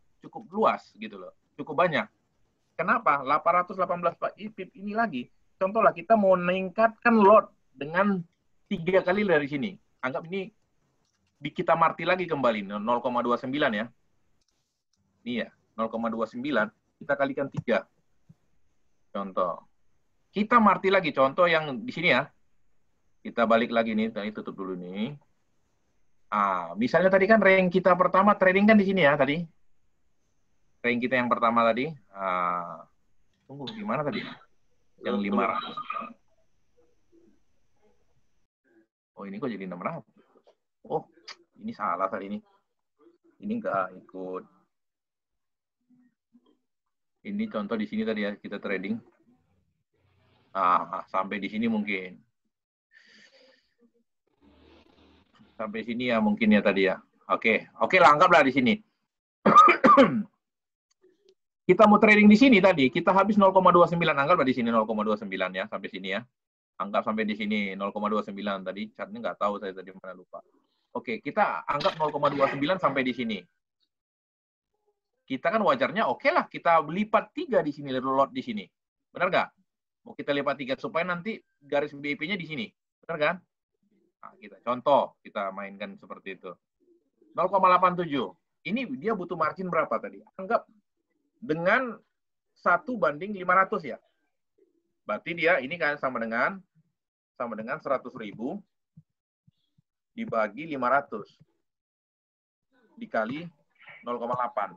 luas gitu loh. Cukup banyak. Kenapa? 818 pip ini lagi. Contohlah kita mau meningkatkan lot dengan 3 kali dari sini. Anggap ini kita marti lagi kembali 0,29 ya. Ini ya, 0,29 kita kalikan 3. Contoh. Kita marti lagi contoh yang di sini ya. Kita balik lagi nih, tadi tutup dulu nih. Misalnya tadi kan rank kita pertama trading kan di sini ya tadi. Rank kita yang pertama tadi. Tunggu gimana tadi? Yang 500. Ini kok jadi 600. Ini salah tadi ini. Ini enggak ikut. Ini contoh di sini tadi ya kita trading. Sampai di sini mungkin. Sampai sini ya mungkin ya tadi ya. Oke lah anggaplah di sini. Kita mau trading di sini tadi, kita habis 0,29, anggaplah di sini 0,29 ya, sampai sini ya. Anggap sampai di sini 0,29 tadi, chartnya nggak tahu saya tadi mana lupa. Oke, kita anggap 0,29 sampai di sini. Kita kan wajarnya oke lah, kita lipat 3 di sini, lot di sini. Benar nggak? Mau kita lipat 3 supaya nanti garis BIP-nya di sini. Benar kan? Contoh, kita mainkan seperti itu. 0,87. Ini dia butuh margin berapa tadi? Anggap dengan 1/500 ya. Berarti dia ini kan sama dengan 100.000 dibagi 500 dikali 0,8.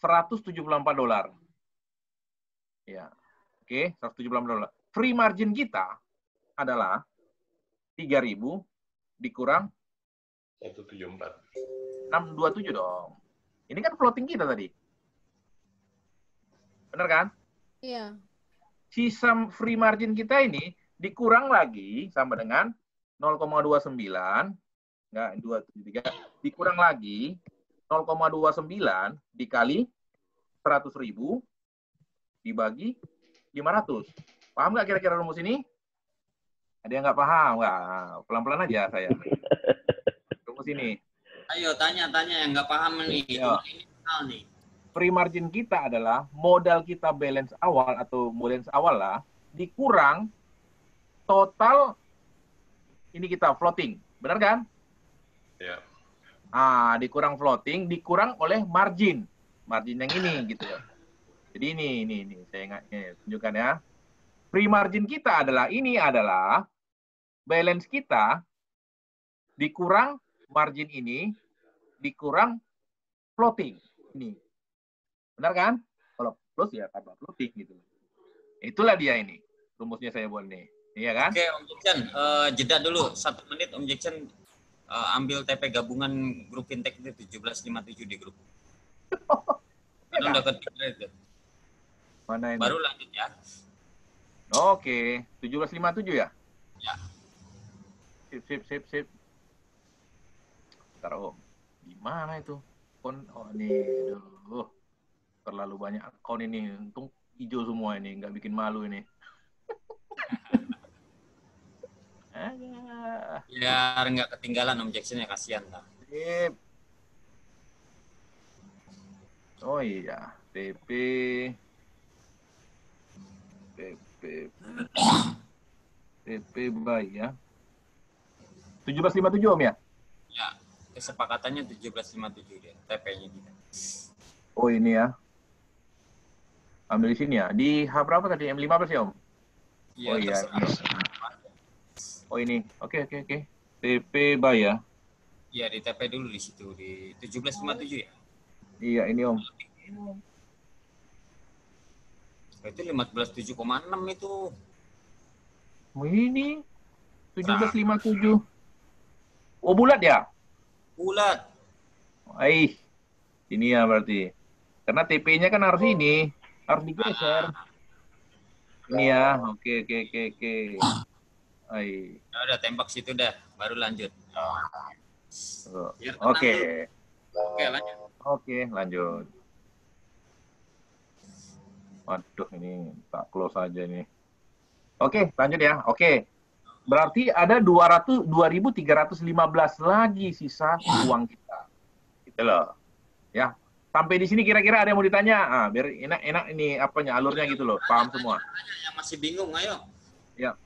$174. Ya. Oke, $174. Free margin kita adalah 3.000 dikurang 174. 627 dong. Ini kan floating kita tadi. Benar kan? Iya. Sisa free margin kita ini dikurang lagi sama dengan 0,29, enggak 273, dikurang lagi 0,29 dikali 100.000 dibagi 500. Paham nggak kira-kira rumus ini? Ada yang nggak paham? Nggak, pelan-pelan aja saya. Rumus ini. Ayo tanya-tanya yang nggak paham nih. Iya. Ini hal nih. Free margin kita adalah modal kita balance awal atau balance awal lah dikurang total ini kita floating, benar kan? Ya. Dikurang floating, dikurang oleh margin yang ini gitu ya. Jadi ini saya ingat, tunjukkan ya. Free margin kita adalah balance kita dikurang margin ini dikurang floating ini. Benar kan? Kalau plus ya tambah floating gitu. Itulah dia ini. Rumusnya saya buat nih. Iya kan? Oke, Om Jackson, jeda dulu 1 menit Om Jackson ambil TP gabungan grup fintech itu 1757 di grup. Karena udah ketiknya itu. Mana ini? Baru lanjut ya. Oke, 1757 ya? Ya. Sip. Bentar, Om. Gimana itu? Ini, aduh. Terlalu banyak akun ini. Untung hijau semua ini. Nggak bikin malu ini. Biar nggak ketinggalan Om Jackson ya, kasihan lah. Sip. Oh iya. TP buy ya. 1757 Om ya? Ya, kesepakatannya 1757 dia, TP-nya kita. Oh ini ya. Ambil di sini ya. Di H berapa tadi? M15 ya Om? Iya, Oh iya. terserah. Oh ini. Oke. TP buy ya. Iya, di TP dulu di situ, di 1757 ya. Iya ini Om. Itu 15.7,6 itu. Oh ini 1757. Oh bulat ya? Bulat. Ini ya berarti. Karena TP-nya kan harus ini, harus digeser. Ini ya. Oke. Ya udah tembak situ dah, baru lanjut. Oke. Oke, lanjut. Oke, lanjut. Waduh, ini tak close aja ini. Oke, lanjut ya. Oke. Berarti ada 2.315 lagi sisa uang kita. Gitu loh. Ya. Sampai di sini kira-kira ada yang mau ditanya? Biar enak ini apanya alurnya gitu loh. Paham semua. Yang masih bingung, ayo. Ya.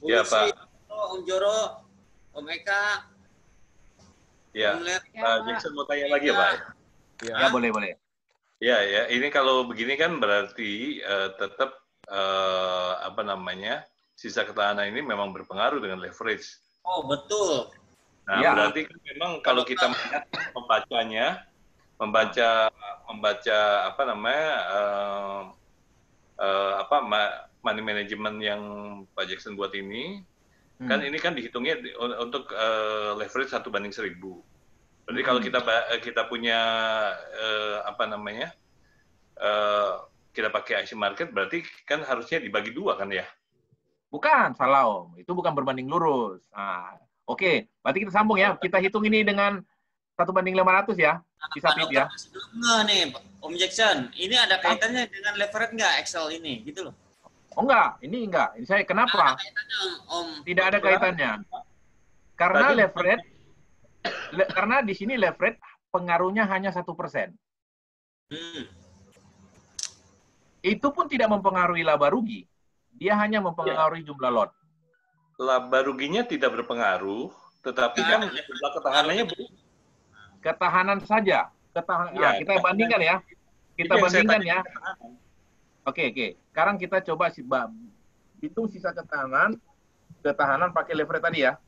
Ya, Pak. Om Joro, Om Eka. Ya. Pak Jackson mau tanya lagi ya, Pak? Ya, boleh. Ya, ini kalau begini kan berarti tetap sisa ketahanan ini memang berpengaruh dengan leverage. Oh, betul. Nah, ya. Berarti kan memang kalau kita melihat money management yang Pak Jackson buat ini, kan ini kan dihitungnya untuk leverage 1/1000. Berarti kalau kita punya kita pakai IC market, berarti kan harusnya dibagi 2 kan ya? Bukan, salah Om. Itu bukan berbanding lurus. Oke, berarti kita sambung ya. Kita hitung ini dengan 1/500 ya. Sisa pip ya. Enggak nih, Om Jackson. Ini ada kaitannya dengan leverage nggak Excel ini, gitu loh? Oh enggak, ini enggak. Ini saya kenapa? Tidak ada kaitannya. Karena leverage, karena di sini leverage pengaruhnya hanya 1%. Itu pun tidak mempengaruhi laba rugi. Dia hanya mempengaruhi jumlah lot. Laba ruginya tidak berpengaruh, tetapi kan jumlah ketahanannya ketahanan saja. Kita bandingkan ya. Kita bandingkan ya. Oke. Sekarang kita coba hitung sisa ketahanan pakai leverage tadi ya.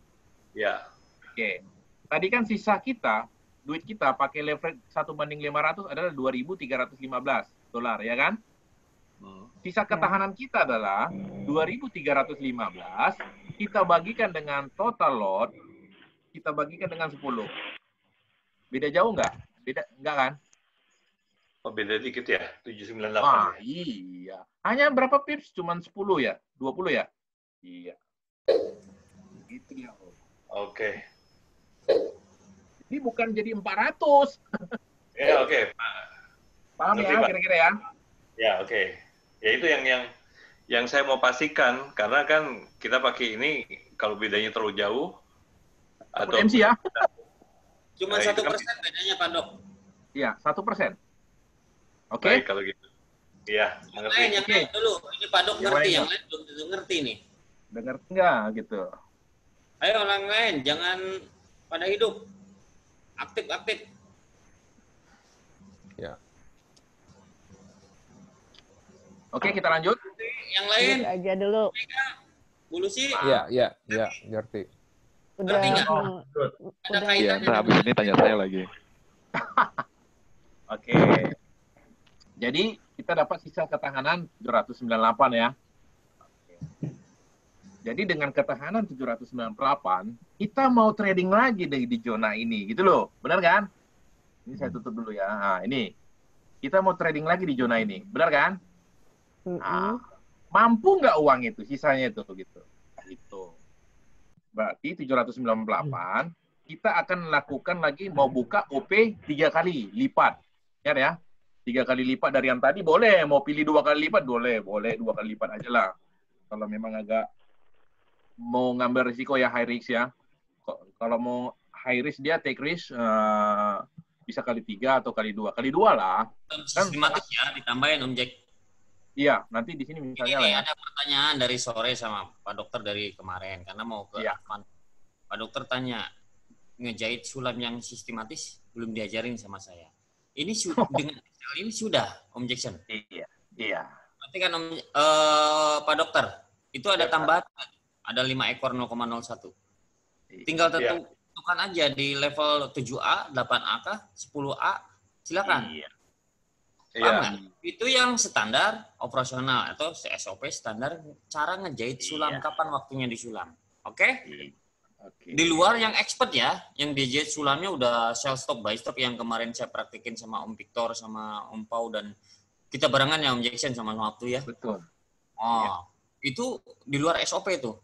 Ya. Oke. Tadi kan sisa kita, duit kita pakai leverage 1/500 adalah $2.315, ya kan? Sisa ketahanan kita adalah 2.315, kita bagikan dengan total lot, kita bagikan dengan 10. Beda jauh nggak? Beda nggak kan? Oh, beda dikit ya, 798. Wah, ya? iya. Hanya berapa pips? Cuman 10 ya? 20 ya? Iya. Gitu ya. Oke. Ini bukan jadi 400. Ya, oke. Paham Ngerti, ya Pak. kira-kira ya? Ya, oke. Ya itu yang saya mau pastikan, karena kan kita pakai ini kalau bedanya terlalu jauh atau MC ya? Cuma Nah, itu 1% kan- bedanya, Pak Dok. Iya, 1%. Oke? baik kalau gitu. Iya, Yang mengerti. lain, yang lain dulu. Ini Pak Dok Yang ngerti, lain, yang lain belum tentu ngerti nih. Dengar nggak gitu? Ayo orang lain, jangan pada hidup. Aktif-aktif. Ya. Oke, kita lanjut. Yang lain, Lanjut aja dulu. Bu Lucy, Iya, ngerti. Udah Ngerti nggak? meng- ada udah- Iya, kaitannya. ntar habis ini tanya saya lagi. Oke. Jadi, kita dapat sisa ketahanan 798 ya. Oke. Jadi dengan ketahanan 798, kita mau trading lagi di zona ini, gitu loh. Benar kan? Ini saya tutup dulu ya. Nah, ini. Kita mau trading lagi di zona ini. Benar kan? Nah, mampu nggak uang itu, sisanya itu, gitu. Gitu. Berarti 798, kita akan lakukan lagi, mau buka OP 3 kali lipat. Ya, 3 kali lipat dari yang tadi boleh, mau pilih 2 kali lipat boleh 2 kali lipat aja lah. Kalau memang agak mau ngambil risiko ya high risk ya. Kalau mau high risk dia take risk bisa kali 3 atau kali 2. Kali 2 lah. Sistematis ya, ditambahin Om Jack. Iya, nanti di sini Ini misalnya lah nih ya. ada pertanyaan dari sore sama Pak Dokter dari kemarin karena mau ke Iya. Advan. Pak Dokter tanya, ngejahit sulam yang sistematis belum diajarin sama saya. Ini dengan Excel ini sudah Om Jackson. Iya. Nanti kan Pak Dokter, itu ada tambahan, ada 5 ekor 0,01. Tinggal tentukan aja di level 7A, 8A kah, 10A, silakan. Iya. Paham nggak? Itu yang standar operasional atau SOP standar cara ngejahit sulam kapan waktunya disulam. Oke? Di luar yang expert ya, yang dijahit sulamnya udah sell stop buy stop yang kemarin saya praktekin sama Om Victor sama Om Pau dan kita barengan ya Om Jackson sama waktu ya. Betul. Oh, itu di luar SOP itu.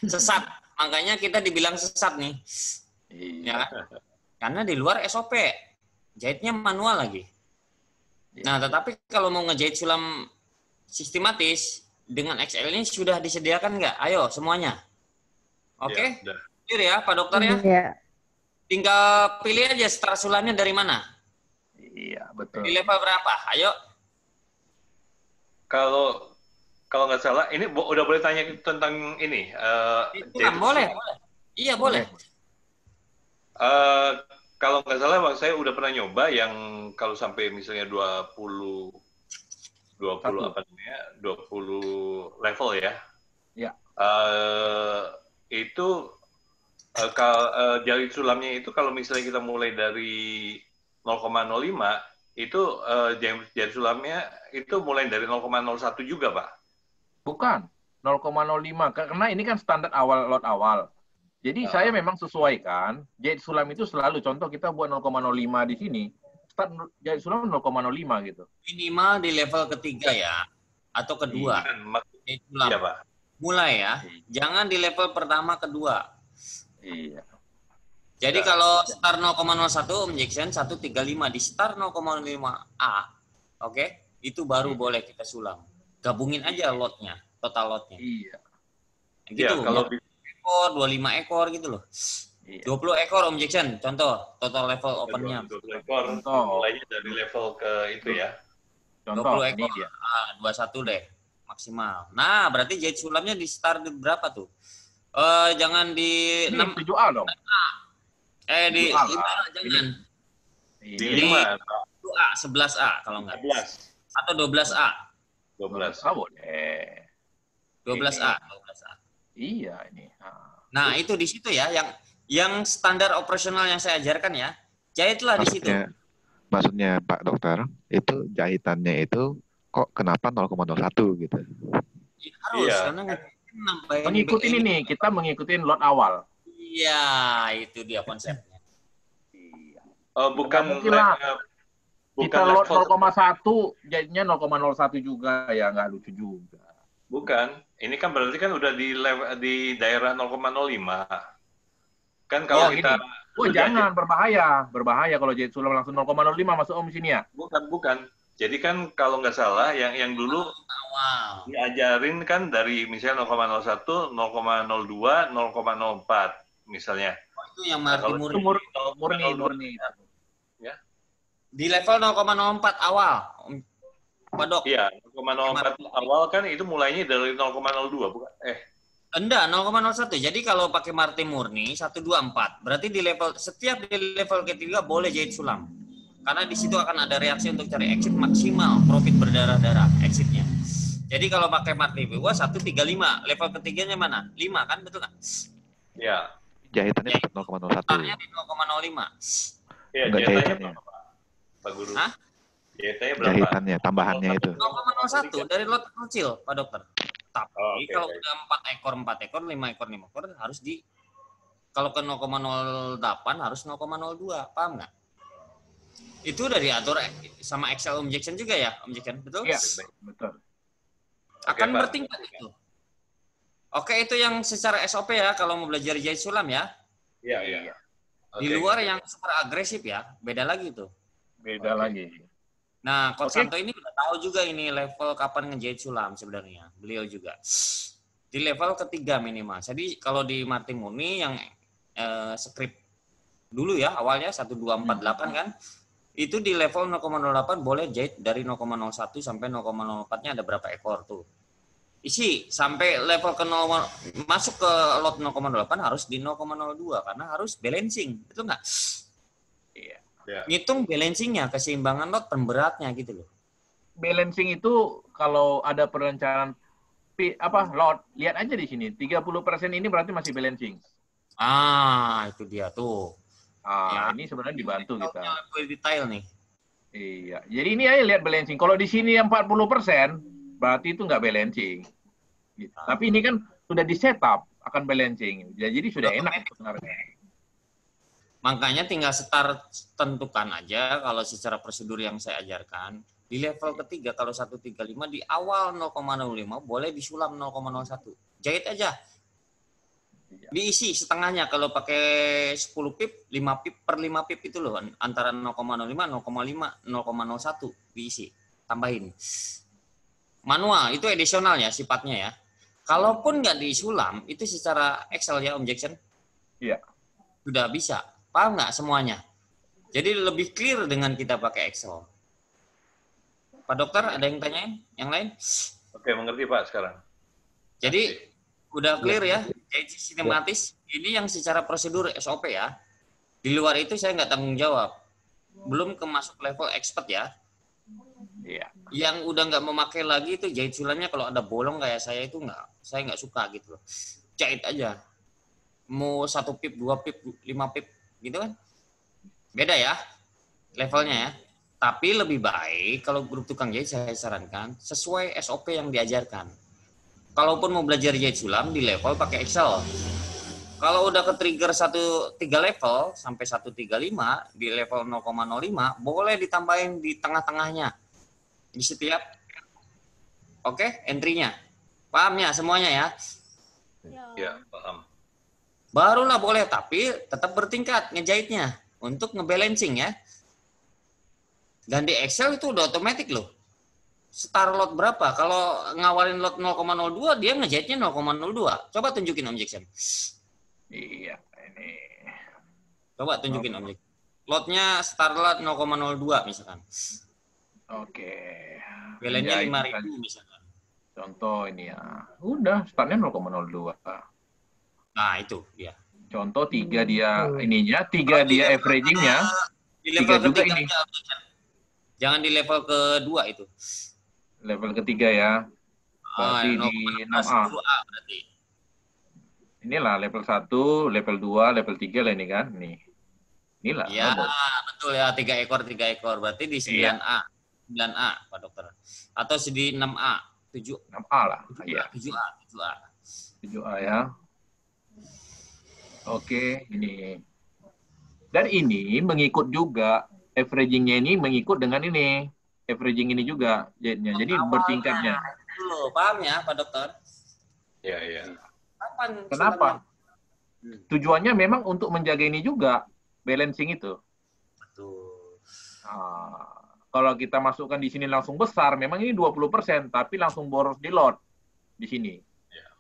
Sesat. Makanya kita dibilang sesat nih. Ya. Karena di luar SOP. Jahitnya manual lagi. Nah, tetapi kalau mau ngejahit sulam sistematis dengan XL ini sudah disediakan nggak? Ayo semuanya. Oke? Clear ya, Pak Dokter ya? Iya. Tinggal pilih aja start sulamnya dari mana. Iya, betul. Di level berapa? Ayo. Kalau nggak salah, ini udah boleh tanya tentang ini. Boleh. Iya, boleh. Kalau nggak salah, saya udah pernah nyoba yang kalau sampai misalnya 20 apa namanya, 20 level ya. Ya. Itu jahit sulamnya itu kalau misalnya kita mulai dari 0,05 itu jahit sulamnya itu mulai dari 0,01 juga, Pak. Bukan 0,05 karena ini kan standar lot awal. Jadi saya memang sesuaikan jahit sulam itu selalu contoh kita buat 0,05 di sini start jahit sulam 0,05 gitu. Minimal di level ketiga ya atau kedua. Jahit sulam. Iya, Pak. Mulai ya. Jangan di level pertama kedua. Iya. Jadi kalau start 0,01 injection 135 di start 0,05A, oke? Itu baru boleh kita sulam. Gabungin aja lotnya, total lotnya. Iya. Gitu. Ya, kalau 25 ekor gitu loh. 20 ekor Om Jackson, contoh total level opennya. 20 ekor, mulainya dari level ke itu ya. Contoh 20 ekor, 21 deh maksimal. Nah, berarti jahit sulamnya di start berapa tuh? Jangan di 6 7A dong. di 7A 5 jangan. Di 5. 2A, 11A kalau enggak. 11. Atau 12A. 12. Boleh. 12A. Iya ini. Nah, itu di situ ya yang standar operasional yang saya ajarkan ya. Jahitlah di situ. Maksudnya Pak Dokter, itu jahitannya itu kok kenapa 0,01 gitu. Ya, harus, karena nambahin mengikuti ini nih, kita mengikuti lot awal. Iya, itu dia konsepnya. Bukan kita lot 0,1 jadinya 0,01 juga, ya nggak lucu juga. Bukan, ini kan berarti kan udah di daerah 0,05. Kan kalau kita jangan, berbahaya kalau jahit sulam langsung 0,05 masuk Om sini ya. Bukan. Jadi kan kalau nggak salah yang dulu diajarin kan dari misalnya 0,01, 0,02, 0,04 misalnya. Itu yang murni. Ya. Di level 0,04 awal, Pak Dok. Iya, 0,04 awal kan itu mulainya dari 0,02 bukan? Enggak, 0,01. Jadi kalau pakai Marti murni 124, berarti setiap di level ketiga boleh jahit sulam. Karena di situ akan ada reaksi untuk cari exit maksimal, profit berdarah-darah exitnya. Jadi kalau pakai Marti Viwa 135, level ketiganya mana? 5 kan, betul nggak? Iya. Jahitannya tetap 0,01. Startnya di 0,05. Iya, jahitannya. Pak Guru. Hah? Jahitannya, tambahannya itu. 0,01 dari lot kecil, Pak Dokter. Tapi kalau udah 4 ekor, 5 ekor harus kalau ke 0,08 harus 0,02, paham nggak? Itu udah diatur sama Excel Om Jackson juga ya, Om Jackson, betul? Iya, betul. Akan bertingkat itu. Oke, itu yang secara SOP ya, kalau mau belajar jahit sulam ya. Iya. Di luar yang super agresif ya, beda lagi tuh. Beda lagi. Nah, Coach Santo ini udah tahu juga ini level kapan ngejahit sulam sebenarnya. Beliau juga. Di level ketiga minimal. Jadi kalau di Marti Murni yang script dulu ya, awalnya 1248 kan, itu di level 0,08 boleh jahit dari 0,01 sampai 0,04-nya ada berapa ekor tuh. Isi sampai level ke 0, masuk ke lot 0,08 harus di 0,02 karena harus balancing, betul nggak? Iya. Ngitung balancingnya, keseimbangan lot pemberatnya gitu loh. Balancing itu kalau ada perencanaan lot, lihat aja di sini 30% ini berarti masih balancing. Itu dia tuh. Ini sebenarnya dibantu kita. Lebih detail nih. Iya. Jadi ini aja lihat balancing. Kalau di sini yang 40%, berarti itu nggak balancing. Gitu. Tapi ini kan sudah di setup akan balancing. Jadi sudah enak sebenarnya. Makanya tinggal tentukan aja kalau secara prosedur yang saya ajarkan. Di level ketiga kalau 135 di awal 0,05 boleh disulam 0,01. Jahit aja. Diisi setengahnya kalau pakai 10 pip, 5 pip per 5 pip itu loh antara 0,05, 0,5, 0,01 diisi. Tambahin. Manual itu edisional ya sifatnya ya. Kalaupun nggak disulam itu secara Excel ya Om Jackson. Iya. Sudah bisa. Paham nggak semuanya? Jadi lebih clear dengan kita pakai Excel. Pak Dokter ada yang tanyain? Yang lain? Oke, mengerti Pak sekarang. Jadi udah clear ya, jadi sistematis. Ini yang secara prosedur SOP ya. Di luar itu saya nggak tanggung jawab. Belum ke masuk level expert ya. Iya. Yang udah nggak memakai lagi itu jahit sulamnya kalau ada bolong kayak saya itu saya nggak suka gitu loh. Jahit aja. Mau 1 pip, 2 pip, 5 pip gitu kan. Beda ya levelnya ya. Tapi lebih baik kalau grup tukang jahit saya sarankan sesuai SOP yang diajarkan. Kalaupun mau belajar jahit sulam di level pakai Excel. Kalau udah ke trigger 3 level sampai 135 di level 0,05 boleh ditambahin di tengah-tengahnya. Di setiap entry-nya. Paham ya semuanya ya? Ya, paham. Barulah boleh tapi tetap bertingkat ngejahitnya untuk ngebalancing ya. Dan di Excel itu udah otomatis loh. Start lot berapa? Kalau ngawalin lot 0,02 dia ngejahitnya 0,02. Coba tunjukin Om Jackson. Iya, ini. Coba tunjukin Om Jackson. Lotnya start lot 0,02 misalkan. Oke. Nilainya 5.000 misalkan. Contoh ini ya. Udah, startnya 0,02. Nah, itu dia. Contoh 3 dia ininya, 3 dia averaging-nya. Di level 3 juga ini. Jangan di level kedua itu. Level ketiga ya. Berarti di 6A. Berarti. Inilah level 1, level 2, level 3 lah ini kan. Nih. Inilah. Ya, betul ya. 3 ekor. Berarti di 9A. 9A, Pak Dokter. Atau di 6A, 6A lah. 7A, Iya. 7A, 7A. 7A ya. Oke, ini. Dan ini mengikut juga, averaging-nya ini mengikut dengan ini. Averaging ini juga jadinya. Jadi bertingkatnya. Loh, paham ya, Pak Dokter? Iya, iya. Kenapa? Tujuannya memang untuk menjaga ini juga, balancing itu. Betul. Nah, kalau kita masukkan di sini langsung besar, memang ini 20%, tapi langsung boros di lot di sini.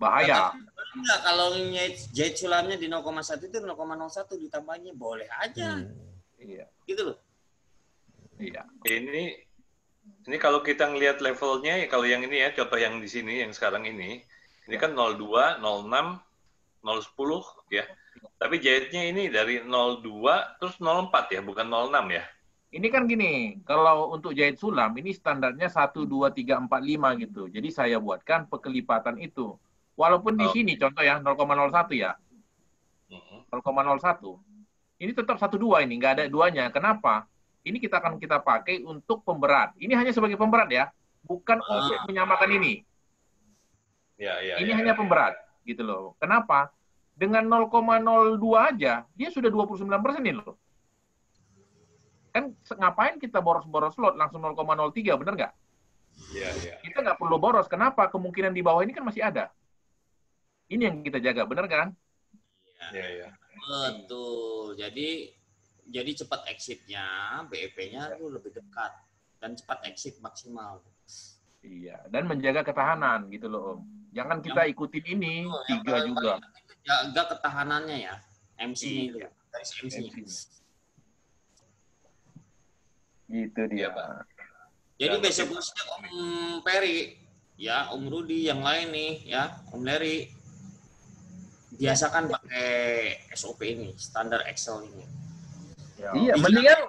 Bahaya. Enggak, kalau jahit sulamnya di 0,1 itu 0,01 ditambahnya boleh aja. Iya. Gitu loh. Iya. Ini kalau kita ngelihat levelnya, kalau yang ini ya, contoh yang di sini, yang sekarang ini kan 02, 06, 010 ya. Tapi jahitnya ini dari 02 terus 04 ya, bukan 06 ya. Ini kan gini, kalau untuk jahit sulam ini standarnya 1, 2, 3, 4, 5 gitu. Jadi saya buatkan pekelipatan itu. Walaupun di sini contoh ya 0,01 ya. 0,01. Ini tetap 1,2 ini, nggak ada duanya. Kenapa? Ini kita akan pakai untuk pemberat. Ini hanya sebagai pemberat ya, bukan untuk menyamakan ini. Ini hanya pemberat gitu loh. Kenapa? Dengan 0,02 aja dia sudah 29% ini loh. Kan ngapain kita boros-boros lot langsung 0,03, bener nggak? Iya, iya. Kita nggak perlu boros. Kenapa? Kemungkinan di bawah ini kan masih ada. Ini yang kita jaga, bener kan? Iya, iya. Betul. Jadi cepat exit-nya, BEP-nya itu lebih dekat dan cepat exit maksimal. Iya, dan menjaga ketahanan gitu loh, Om. Jangan kita ikutin ini, 3 juga. Jaga ketahanannya ya, MC-nya itu. Dari MC-nya. Gitu dia, Pak. Jadi besok Om Peri, ya Om Rudi, yang lain nih, ya Om Leri, biasakan pakai SOP ini, standar Excel ini. Ya. Iya, mendingan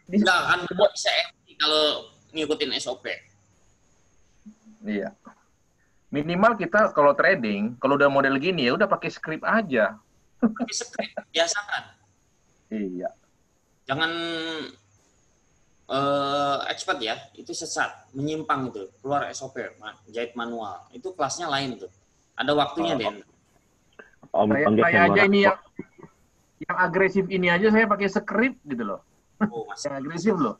nggak akan bisa MC kalau ngikutin SOP. Iya. Minimal kita kalau trading, kalau udah model gini ya udah pakai script aja. Pakai script, biasakan. Iya. Jangan expert ya, itu sesat, menyimpang itu, keluar SOP, jahit manual. Itu kelasnya lain tuh. Ada waktunya, Den. Saya aja ini yang agresif ini aja saya pakai script gitu loh. Oh, yang agresif loh.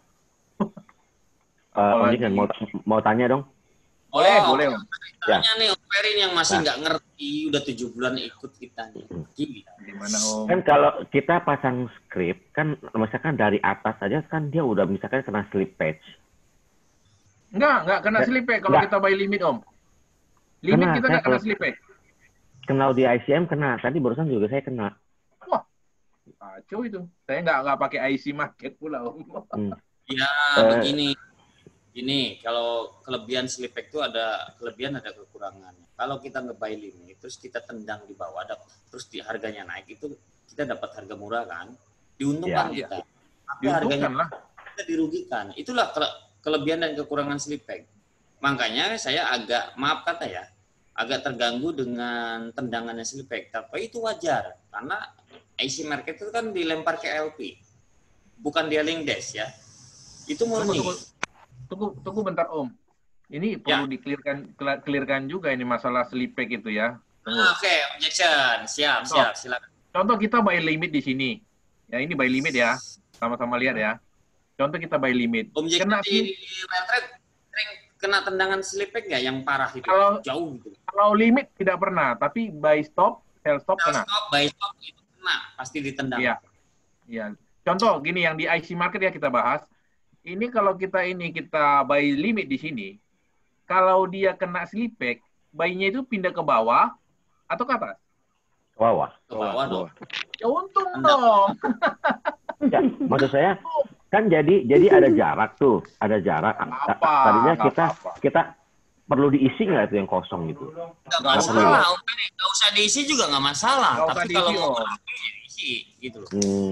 Om Jackson, mau tanya dong? Boleh. Tanya nih Om Perin yang masih nggak ngerti, udah 7 bulan ikut kita nih. Gimana Om? Kan kalau kita pasang script, kan misalkan dari atas aja kan dia udah misalkan kena slip patch. Enggak kena slip patch kalau kita buy limit Om. Limit kita nggak kena slip patch. Kenal di ICM kena, tadi barusan juga saya kena. Wah, kacau itu. Saya nggak pakai IC market pula Om. Ya begini. Ini kalau kelebihan slip pack itu ada kelebihan ada kekurangannya. Kalau kita nge-buy limit terus kita tendang di bawah, terus di harganya naik, itu kita dapat harga murah kan? Diuntungkan kita. Tapi harganya kita dirugikan. Itulah kelebihan dan kekurangan slip pack. Makanya saya agak, maaf kata ya, agak terganggu dengan tendangannya slip pack. Tapi itu wajar karena IC market itu kan dilempar ke LP. Bukan dealing desk ya. Itu murni. Tunggu bentar Om. Ini perlu di-clearkan juga ini masalah slip pack itu ya. Oke, Om Jackson. Siap, silakan. Contoh kita buy limit di sini. Ya ini buy limit ya. Sama-sama lihat ya. Contoh kita buy limit. Om Jackson di retret sering kena tendangan slip pack nggak yang parah itu? Jauh gitu. Kalau limit tidak pernah, tapi buy stop, sell stop kena. Buy stop itu kena, pasti ditendang. Iya. Contoh gini yang di IC market ya kita bahas. Ini kalau kita buy limit di sini, kalau dia kena slip pack, buy-nya itu pindah ke bawah atau ke atas? Ke bawah. Ke bawah dong. Ya untung dong. Ya, maksud saya kan jadi ada jarak tuh, ada jarak. Tadinya kita perlu diisi nggak itu yang kosong gitu? Nggak masalah, nggak usah diisi juga nggak masalah. Tapi kalau mau diisi, gitu.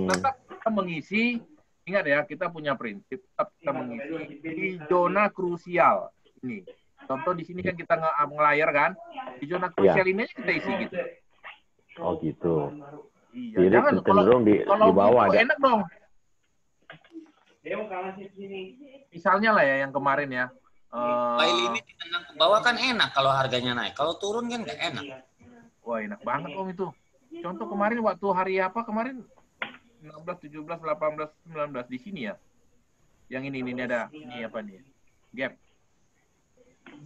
Tetap kita mengisi. Ingat ya, kita punya prinsip tetap kita mengisi di zona krusial ini. Contoh di sini kan kita nge-layar kan, di zona krusial ini aja kita isi gitu. Oh gitu. Iya. Jadi Jangan cenderung di bawah gitu, enak dong. Misalnya lah ya yang kemarin ya. Buy limit ditendang ke bawah kan enak kalau harganya naik. Kalau turun kan nggak enak. Wah enak banget Om itu. Contoh kemarin waktu hari apa kemarin 16, 17, 18, 19 di sini ya. Yang ini ada ini apa nih? Gap.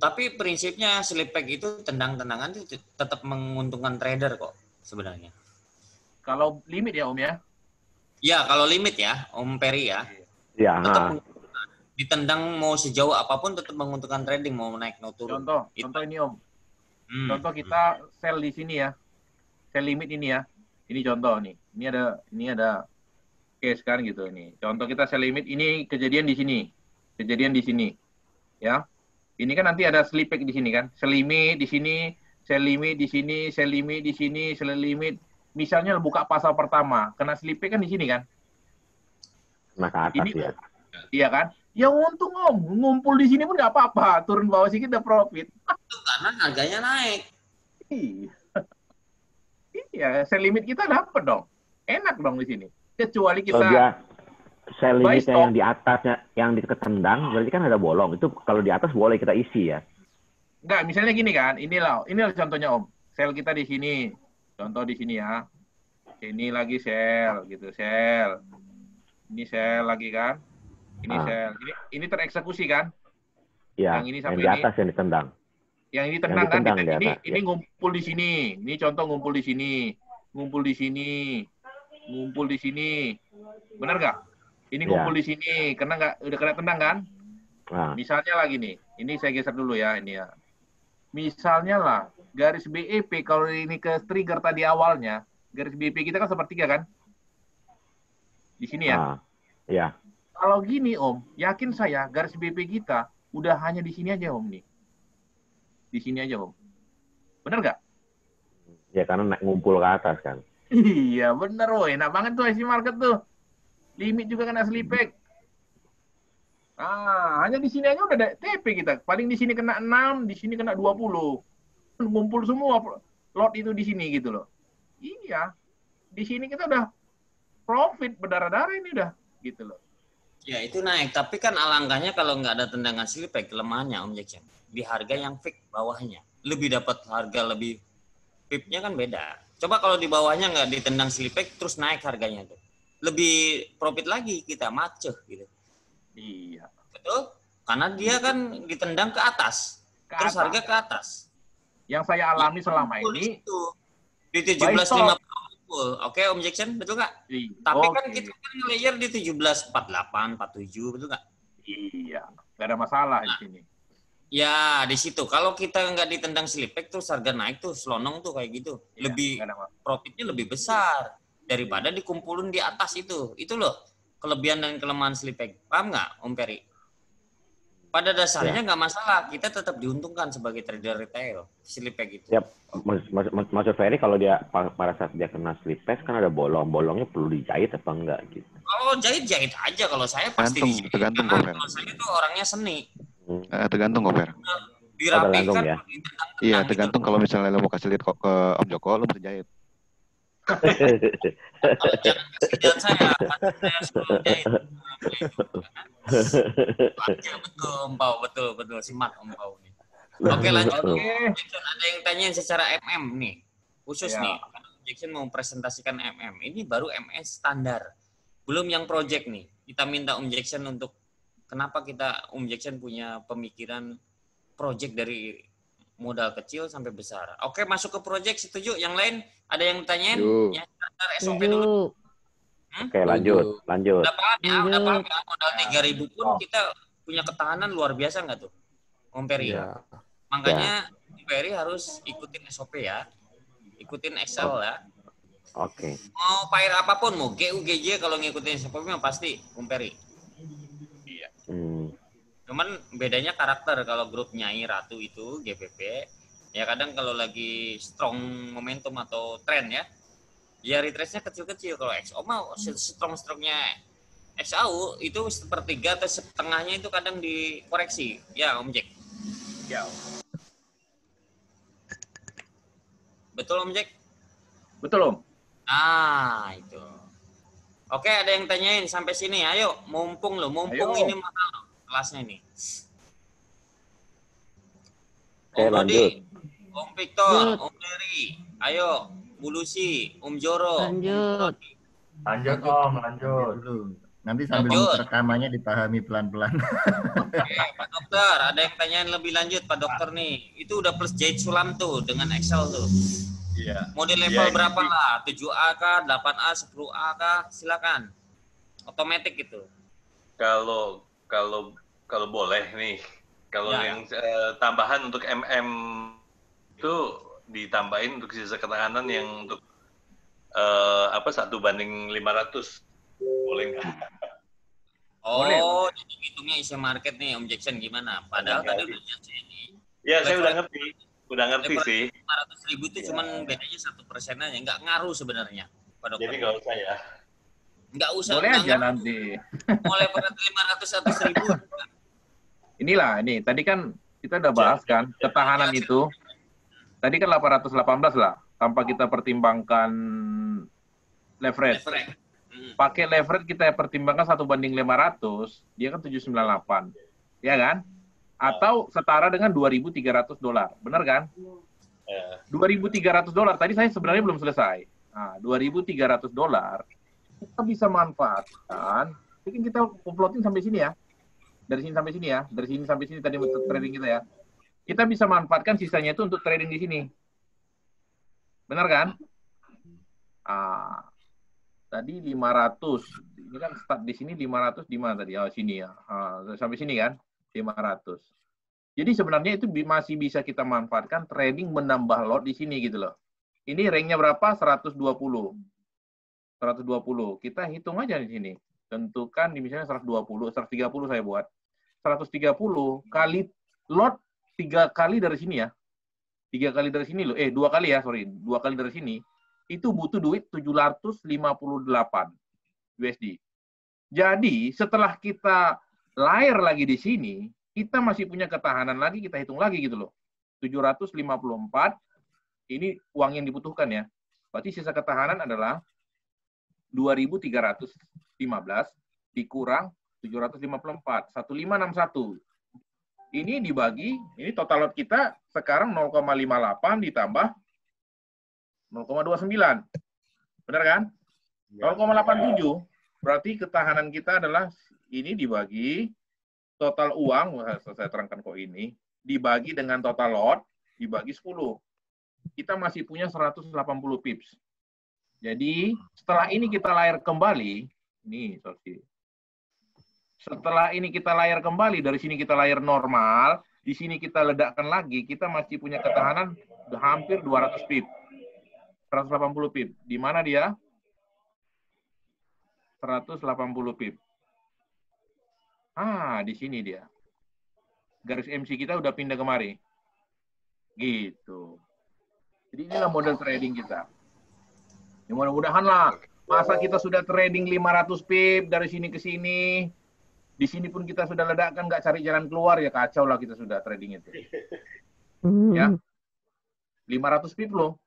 Tapi prinsipnya slip pack itu tendang-tendangan itu tetap menguntungkan trader kok sebenarnya. Kalau limit ya Om ya? Ya kalau limit ya Om Peri ya. Ya. Tetap ditendang mau sejauh apapun tetap menguntungkan trading mau naik mau turun. Contoh ini Om. Contoh kita sell di sini ya. Sell limit ini ya. Ini contoh nih. Ini ada case kan gitu ini. Contoh kita sell limit ini kejadian di sini. Kejadian di sini. Ya. Ini kan nanti ada slip pack di sini kan. Sell limit di sini, sell limit di sini, sell limit di sini, sell limit. Misalnya buka pasal pertama, kena slip pack kan di sini kan. Nah ke atas ini, ya. Iya kan? Ya untung Om, ngumpul di sini pun nggak apa-apa. Turun bawah sih kita profit. Itu karena harganya naik. Iya, sell limit kita dapat dong. Enak dong di sini. Kecuali kita sell limitnya yang di atasnya, yang ketendang, berarti kan ada bolong. Itu kalau di atas boleh kita isi ya? Enggak, misalnya gini kan. Inilah contohnya Om. Sell kita di sini. Contoh di sini ya. Ini lagi sell gitu, sell. Ini sell lagi kan. Ini sell. Ini tereksekusi kan? Iya. Yang ini yang di atas yang ditendang. Yang ini tendang kan? Ini ngumpul di sini. Ini contoh ngumpul di sini. Ngumpul di sini. Ngumpul di sini. Benar nggak? Ini ngumpul di sini. Udah kena tendang kan? Nah. Misalnya lagi nih. Ini saya geser dulu ya. Ini ya. Misalnya lah. Garis BEP kalau ini ke trigger tadi awalnya. Garis BEP kita kan sepertiga kan? Di sini ya. Iya. Kalau gini Om, yakin saya garis BP kita udah hanya di sini aja Om nih. Di sini aja Om. Bener nggak? Ya karena ngumpul ke atas kan. Iya bener woy, enak banget tuh IC market tuh. Limit juga kena slip pack. Hanya di sini aja udah ada TP kita. Paling di sini kena 6, di sini kena 20. Ngumpul semua lot itu di sini gitu loh. Iya. Di sini kita udah profit berdarah-darah ini udah gitu loh. Ya itu naik, tapi kan alangkahnya kalau nggak ada tendangan slip pack, kelemahannya Om Jackson. Di harga yang fix bawahnya. Lebih dapat harga lebih, pipnya kan beda. Coba kalau di bawahnya nggak ditendang slip pack, terus naik harganya tuh. Lebih profit lagi kita, macet gitu. Iya. Betul? Karena dia kan ditendang ke atas. Terus harga ke atas. Yang saya alami selama ini. Itu. Di 17.50. Oke Om Jackson, betul nggak? Tapi kan kita kan nge-layer di 17.48, 47, betul nggak? Iya, nggak ada masalah di sini. Ya, di situ. Kalau kita nggak ditendang slip pack, terus harga naik tuh, selonong tuh kayak gitu. Iya, lebih, profitnya lebih besar daripada dikumpulin di atas itu. Itu loh, kelebihan dan kelemahan slip pack. Paham nggak Om Peri? Pada dasarnya nggak masalah, kita tetap diuntungkan sebagai trader retail, slip pack itu. Ya, maksud Ferry kalau dia pada saat dia kena slip pack kan ada bolongnya perlu dijahit apa enggak gitu. Kalau jahit aja, kalau saya pasti dijahit. Tergantung kok, Fer. Kalau saya tuh orangnya seni. Tergantung kok, Fer. Dirapikan ya. Iya, tergantung gitu. Kalau misalnya lo mau kasih lihat ke Om Joko, lo bisa jahit. Jangan saya suruh jahit. Betul simak Om Pau nih. Oke lanjut. Jackson ada yang tanyain secara nih khusus nih. Jackson mau presentasikan ini baru MS standar, belum yang project nih. Kita minta Om Jackson untuk kenapa Om Jackson punya pemikiran project dari modal kecil sampai besar. Oke masuk ke project, setuju? Yang lain ada yang tanyain? Ya standar SOP dulu. Oke, lanjut. Udah paham ya, modal 3.000 pun kita punya ketahanan luar biasa nggak tuh, Om Peri? Ya. Makanya Om Peri harus ikutin SOP ya, ikutin Excel ya. Oke. Mau fire apapun, mau GU, GJ, kalau ngikutin SOP mah pasti Om Peri. Iya. Cuman bedanya karakter, kalau grup Nyai Ratu itu GPP, ya kadang kalau lagi strong momentum atau tren ya retrace-nya kecil-kecil. Kalau XO mah strong-strongnya XAU itu sepertiga atau setengahnya itu kadang dikoreksi. Ya Om Jack. Ya. Betul Om Jack? Betul Om. Itu. Oke, ada yang tanyain sampai sini. Ayo, mumpung ini mahal kelasnya ini. Om Rodi, Om Victor, Om Leri, ayo, Bu Lucy, Om Joro. Lanjut Om, lanjut. Nanti sambil rekamannya dipahami pelan-pelan. Oke, Pak Dokter, ada yang tanyain lebih lanjut, Pak Dokter nih. Itu udah plus jahit sulam tuh dengan Excel tuh. Iya. Model level berapa lah? 7A kah, 8A, 10A kah? Silakan. Otomatis gitu. Kalau boleh nih, kalau yang tambahan untuk MM itu ditambahin untuk sisa ketahanan yang untuk 1:500. Boleh nggak? Oh, jadi hitungnya isi market nih, Om Jackson gimana? Padahal tadi udah jelas ini. Ya, saya udah ngerti sih. 500.000 itu cuman bedanya 1% aja, nggak ngaruh sebenarnya. Jadi nggak usah ya. Nggak usah. Boleh aja nanti. Mulai pada 500-100.000. Inilah, ini tadi kan kita udah bahas kan, ketahanan itu. Tadi kan 818 lah, tanpa kita pertimbangkan leverage. Pakai leverage kita pertimbangkan 1:500, dia kan 798. Ya kan? Atau setara dengan $2.300. Benar kan? $2.300. Tadi saya sebenarnya belum selesai. Nah, $2.300 kita bisa manfaatkan. Mungkin kita plotting sampai sini ya. Dari sini sampai sini ya. Dari sini sampai sini tadi untuk trading kita ya. Kita bisa manfaatkan sisanya itu untuk trading di sini. Benar kan? Tadi 500. Ini kan start di sini 500 di mana tadi? Oh, sini ya. Sampai sini kan? 500. Jadi sebenarnya itu masih bisa kita manfaatkan trading menambah lot di sini gitu loh. Ini ranknya berapa? 120. 120. Kita hitung aja di sini. Tentukan di misalnya 120, 130 saya buat. 130 kali lot 3 kali dari sini ya. 3 kali dari sini loh. 2 kali ya, sorry. 2 kali dari sini. Itu butuh duit 758 USD. Jadi setelah kita layer lagi di sini, kita masih punya ketahanan lagi, kita hitung lagi gitu loh. 754, ini uang yang dibutuhkan ya. Berarti sisa ketahanan adalah 2.315 dikurang 754, 1561. Ini dibagi, ini total lot kita sekarang 0,58 ditambah 0,29. Benar kan? 0,87. Berarti ketahanan kita adalah ini dibagi total uang, saya terangkan kok ini, dibagi dengan total lot, dibagi 10. Kita masih punya 180 pips. Jadi, setelah ini kita layar kembali, ini sorry. Setelah ini kita layar kembali, dari sini kita layar normal, di sini kita ledakkan lagi, kita masih punya ketahanan hampir 200 pip. 180 pip. Di mana dia? 180 pip. Di sini dia. Garis MC kita udah pindah kemari. Gitu. Jadi inilah model trading kita. Ya, mudah-mudahan lah. Masa kita sudah trading 500 pip dari sini ke sini. Di sini pun kita sudah ledakkan, nggak cari jalan keluar, ya kacau lah kita sudah trading itu. Ya. 500 pip loh.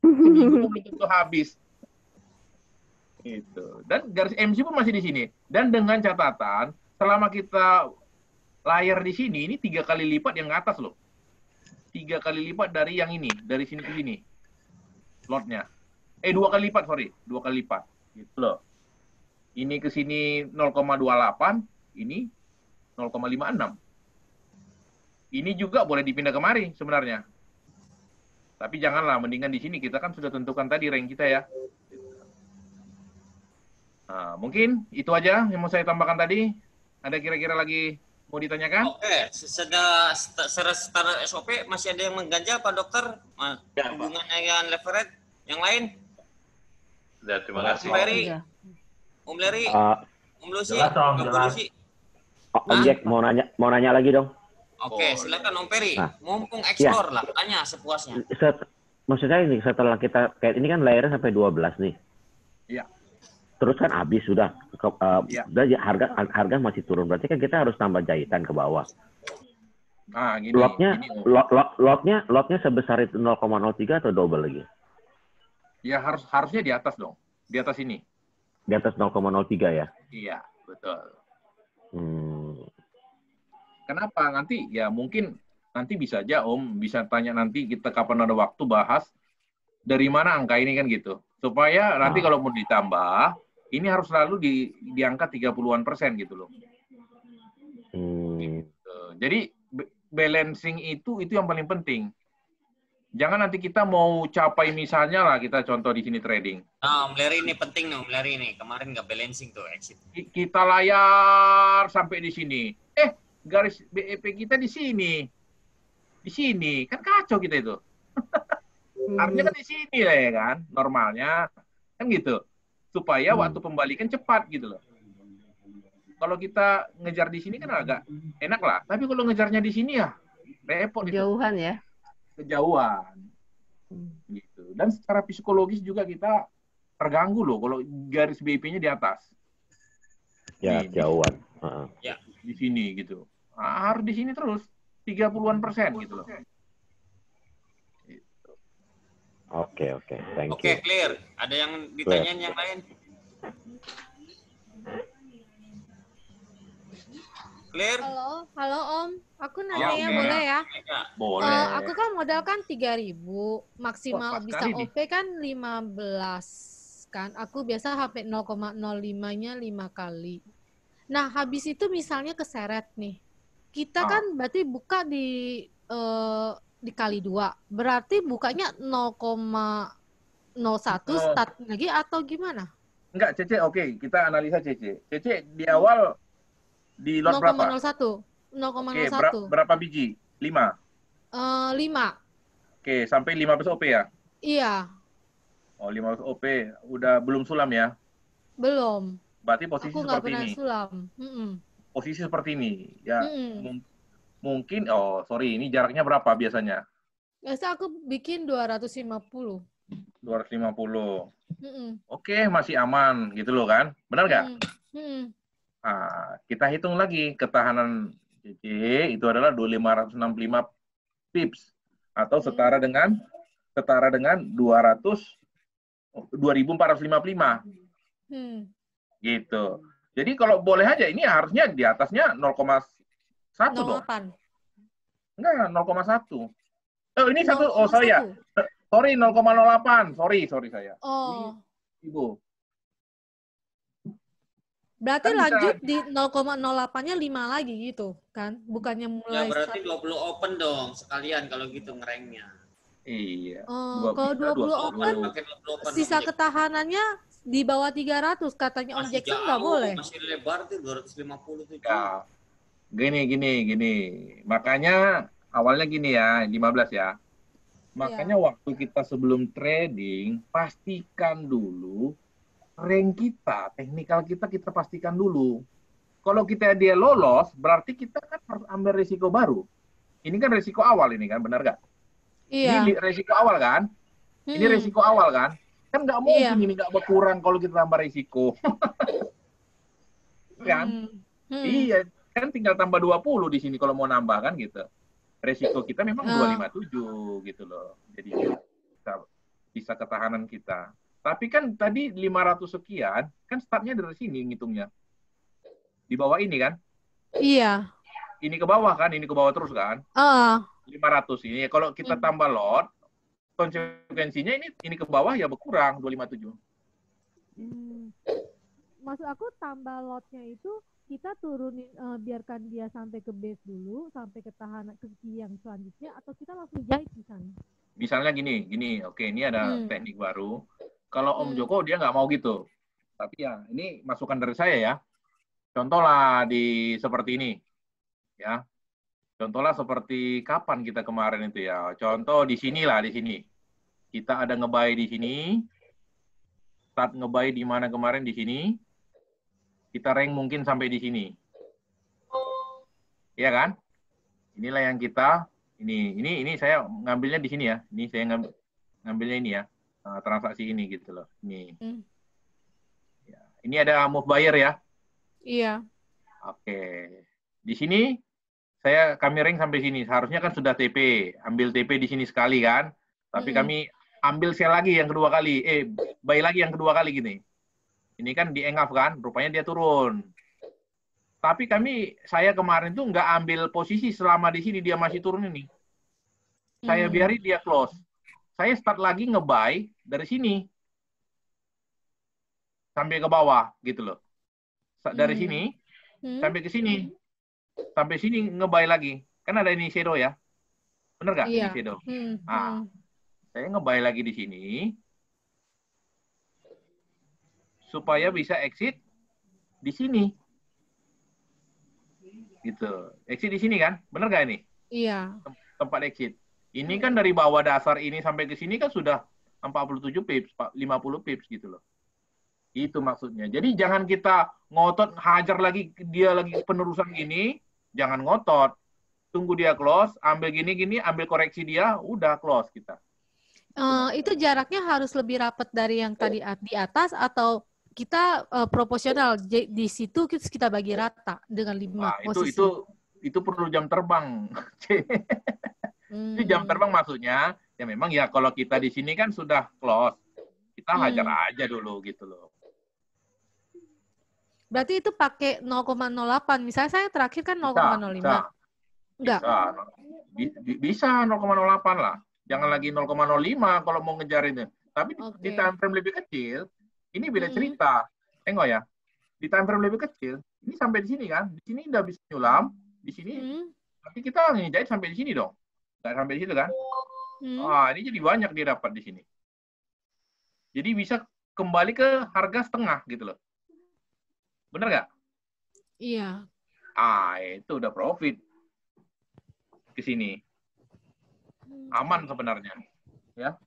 Seminggu belum tentu habis. Itu. Dan garis MC pun masih di sini. Dan dengan catatan, selama kita layar di sini, ini 3 kali lipat yang ke atas loh. 3 kali lipat dari yang ini, dari sini ke sini. Lotnya. 2 kali lipat, sorry. 2 kali lipat. Gitu loh. Ini ke sini 0,28, ini 0,56. Ini juga boleh dipindah kemari sebenarnya. Tapi janganlah, mendingan di sini kita kan sudah tentukan tadi rank kita ya. Nah, mungkin itu aja yang mau saya tambahkan tadi. Ada kira-kira lagi mau ditanyakan? Oke, secara SOP masih ada yang mengganjal Pak Dokter? Hubungannya dengan leverage yang lain? Ya, terima kasih. Om Leri, Om Lucy, Om Lucy. Om Jack mau nanya lagi dong. Oke, silakan Om Peri. Mumpung eksplor lah, tanya sepuasnya. Maksud saya ini setelah kita kayak ini kan layarnya sampai 12 nih. Iya. Terus kan habis sudah, harga masih turun. Berarti kan kita harus tambah jahitan ke bawah. Gini. Lotnya sebesar itu 0,03 atau double lagi? Ya harusnya di atas dong, di atas ini. Di atas 0,03 ya? Iya, betul. Hmm. Kenapa? Nanti ya mungkin nanti bisa aja Om bisa tanya nanti kita kapan ada waktu bahas dari mana angka ini kan gitu. Supaya nanti kalau mau ditambah, ini harus selalu di angka 30-an% gitu loh. Gitu. Jadi balancing itu yang paling penting. Jangan nanti kita mau capai misalnya lah kita contoh di sini trading. Om Larry ini penting nih, Om Larry ini. Kemarin nggak balancing tuh exit. Kita layar sampai di sini. Garis BEP kita di sini. Di sini. Kan kacau kita itu. Harusnya kan di sini lah ya kan. Normalnya. Kan gitu. Supaya waktu pembalikan cepat gitu loh. Kalau kita ngejar di sini kan agak enak lah. Tapi kalau ngejarnya di sini ya repot. Jauhan ya. Kejauhan. Gitu. Dan secara psikologis juga kita terganggu loh kalau garis BIP-nya di atas. Ya, jauhan. Ya. Di sini gitu. Harus di sini terus 30-an% gitu loh. Oke, thank you. Oke, clear. Ada yang ditanyain yang lain? Clear? Halo Om. Aku nanya Ya, boleh ya? Boleh. Aku kan modal kan 3.000, maksimal bisa OP kan 15 kan. Aku biasa HP 0,05-nya 5 kali. Nah, habis itu misalnya keseret nih. Kita kan berarti buka dikali 2. Berarti bukanya 0,01 start lagi atau gimana? Enggak, Cece, oke. Kita analisa Cece. Cece di awal di lot berapa? 0,01. Oke, berapa biji? 5? 5. Oke, sampai 15 OP ya? Iya. Oh, 15 OP. Udah belum sulam ya? Belum. Berarti posisi Aku nggak seperti pernah ini. sulam. Posisi seperti ini. Ya, mungkin, ini jaraknya berapa biasanya? Biasa aku bikin 250. 250. Oke, masih aman gitu loh kan? Benar nggak? Nah, kita hitung lagi ketahanan CC itu adalah 2565 pips atau setara dengan 2455. Gitu. Jadi kalau boleh aja ini harusnya di atasnya 0,1 dong. 0,8. Enggak, 0,1. Ini satu. Saya. Sorry, 0,08. Sorry saya. Oh. Ini, Ibu. Berarti Kan lanjut di 0,08-nya 5 lagi gitu kan? Bukannya mulai Ya berarti 20 open dong sekalian kalau gitu ngerengnya. Iya. Kalau 20 open, sisa ketahanannya di bawah 300 katanya Om Jackson nggak boleh. Masih lebar tuh 250 tuh. Ya. Gini. Makanya awalnya gini ya, 15 ya. Makanya waktu kita sebelum trading, pastikan dulu rank kita, teknikal kita pastikan dulu. Kalau dia lolos, berarti kita kan harus ambil risiko baru. Ini kan risiko awal ini kan, benar nggak? Iya. Ini risiko awal kan? Ini risiko awal kan? Kan nggak mungkin ini nggak berkurang kalau kita tambah risiko. Kan? Iya, kan tinggal tambah 20 di sini kalau mau nambah kan gitu. Resiko kita memang 257 gitu loh. Jadi bisa ketahanan kita. Tapi kan tadi 500 sekian, kan startnya dari sini ngitungnya. Di bawah ini kan? Iya. Ini ke bawah kan? Ini ke bawah terus kan? 500 ini. Kalau kita tambah lot, konsekuensinya ini ke bawah ya berkurang 257. Maksud aku tambah lotnya itu kita turunin, biarkan dia sampai ke base dulu, sampai ketahanan ke yang selanjutnya, atau kita langsung jahit di sana? Misalnya gini. Oke, ini ada teknik baru. Kalau Om Joko dia nggak mau gitu. Tapi ya ini masukan dari saya ya. Contohlah seperti ini. Ya. Contohlah seperti kapan kita kemarin itu ya. Contoh di sini. Kita ada nge-buy di sini. Start nge-buy di mana kemarin di sini. Kita rank mungkin sampai di sini. Iya kan? Inilah yang kita ini saya ngambilnya di sini ya. Ini saya ngambilnya ini ya. Transaksi ini gitu loh. Ini. Ya. Ini ada move buyer ya? Iya. Oke. Di sini kami rank sampai sini. Seharusnya kan sudah TP. Ambil TP di sini sekali kan. Tapi kami ambil sell lagi yang kedua kali. Buy lagi yang kedua kali gini. Ini kan di engaf kan, rupanya dia turun. Tapi saya kemarin tuh nggak ambil posisi selama di sini dia masih turun ini. Saya biarin dia close. Saya start lagi nge-buy dari sini sampai ke bawah gitu loh. Dari sini sampai ke sini. Sampai sini nge-buy lagi. Kan ada ini shadow ya. Bener nggak? Ini shadow. Nah, saya nge-buy lagi di sini supaya bisa exit di sini. Gitu. Exit di sini kan? Bener nggak ini? Iya. Tempat exit. Ini kan dari bawah dasar ini sampai ke sini kan sudah 47 pips, 50 pips gitu loh. Itu maksudnya. Jadi jangan kita ngotot hajar lagi dia lagi penerusan gini, jangan ngotot. Tunggu dia close, ambil gini-gini, ambil koreksi dia, udah close kita. Itu jaraknya harus lebih rapat dari yang tadi di atas atau kita proporsional di situ kita bagi rata dengan 5 posisi. Itu perlu jam terbang. Itu jam terbang maksudnya ya memang ya kalau kita di sini kan sudah close. Kita hajar aja dulu gitu loh. Berarti itu pakai 0,08. Misalnya saya terakhir kan 0,05. Enggak. Bisa 0,08 lah. Jangan lagi 0,05 kalau mau ngejar itu. Tapi di time frame lebih kecil, ini beda cerita. Enggak ya? Di time frame lebih kecil, ini sampai di sini kan? Di sini udah bisa nyulam, di sini. Tapi kita ngejahit sampai di sini dong. Nggak sampai di situ kan? Ini jadi banyak dia dapat di sini. Jadi bisa kembali ke harga setengah gitu loh. Bener nggak? Iya. Itu udah profit ke sini. Aman sebenarnya. Ya.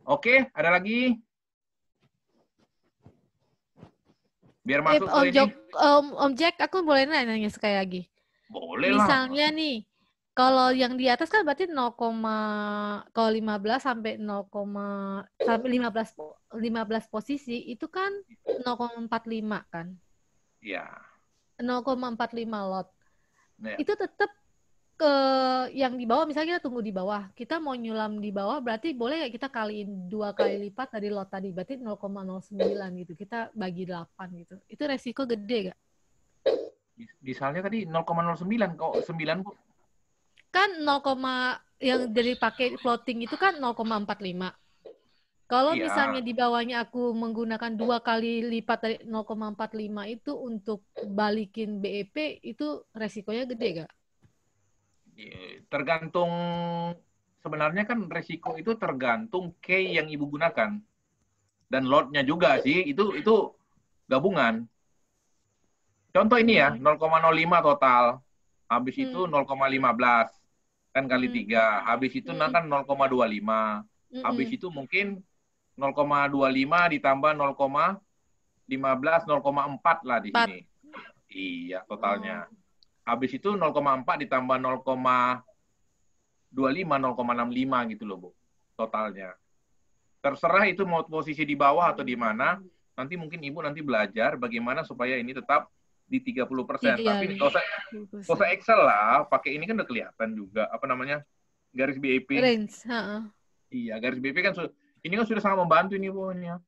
Oke, ada lagi? Biar masuk ke ini. Om Jack, aku boleh nanya sekali lagi? Boleh lah. Misalnya nih, kalau yang di atas kan berarti 0, kalau 15 sampai 0, sampai 15 posisi itu kan 0,45 kan? Iya. 0,45 lot. Ya. Itu tetap ke yang di bawah, misalnya kita tunggu di bawah. Kita mau nyulam di bawah berarti boleh nggak kita kaliin 2 kali lipat dari lot tadi? Berarti 0,09 gitu. Kita bagi 8 gitu. Itu resiko gede nggak? Misalnya tadi 0,09 kok 9 Bu. Kan 0, yang dari pakai floating itu kan 0,45. Kalau misalnya di bawahnya aku menggunakan 2 kali lipat dari 0,45 itu untuk balikin BEP, itu resikonya gede nggak? Tergantung, sebenarnya kan resiko itu tergantung key yang Ibu gunakan. Dan lotnya juga sih, itu gabungan. Contoh ini ya, 0,05 total. Habis itu 0,15. Kan kali 3. Habis itu kan 0,25. Habis itu mungkin 0,25 ditambah 0,15, 0,4 lah di sini. Iya, totalnya. Habis itu 0,4 ditambah 0,25, 0,65 gitu loh, Bu. Totalnya. Terserah itu mau posisi di bawah atau di mana. Nanti mungkin Ibu nanti belajar bagaimana supaya ini tetap di 30%. Tapi nggak usah Excel lah, pakai ini kan udah kelihatan juga apa namanya garis BEP. Range. Iya, garis BEP kan ini kan sudah sangat membantu ini Bu ya.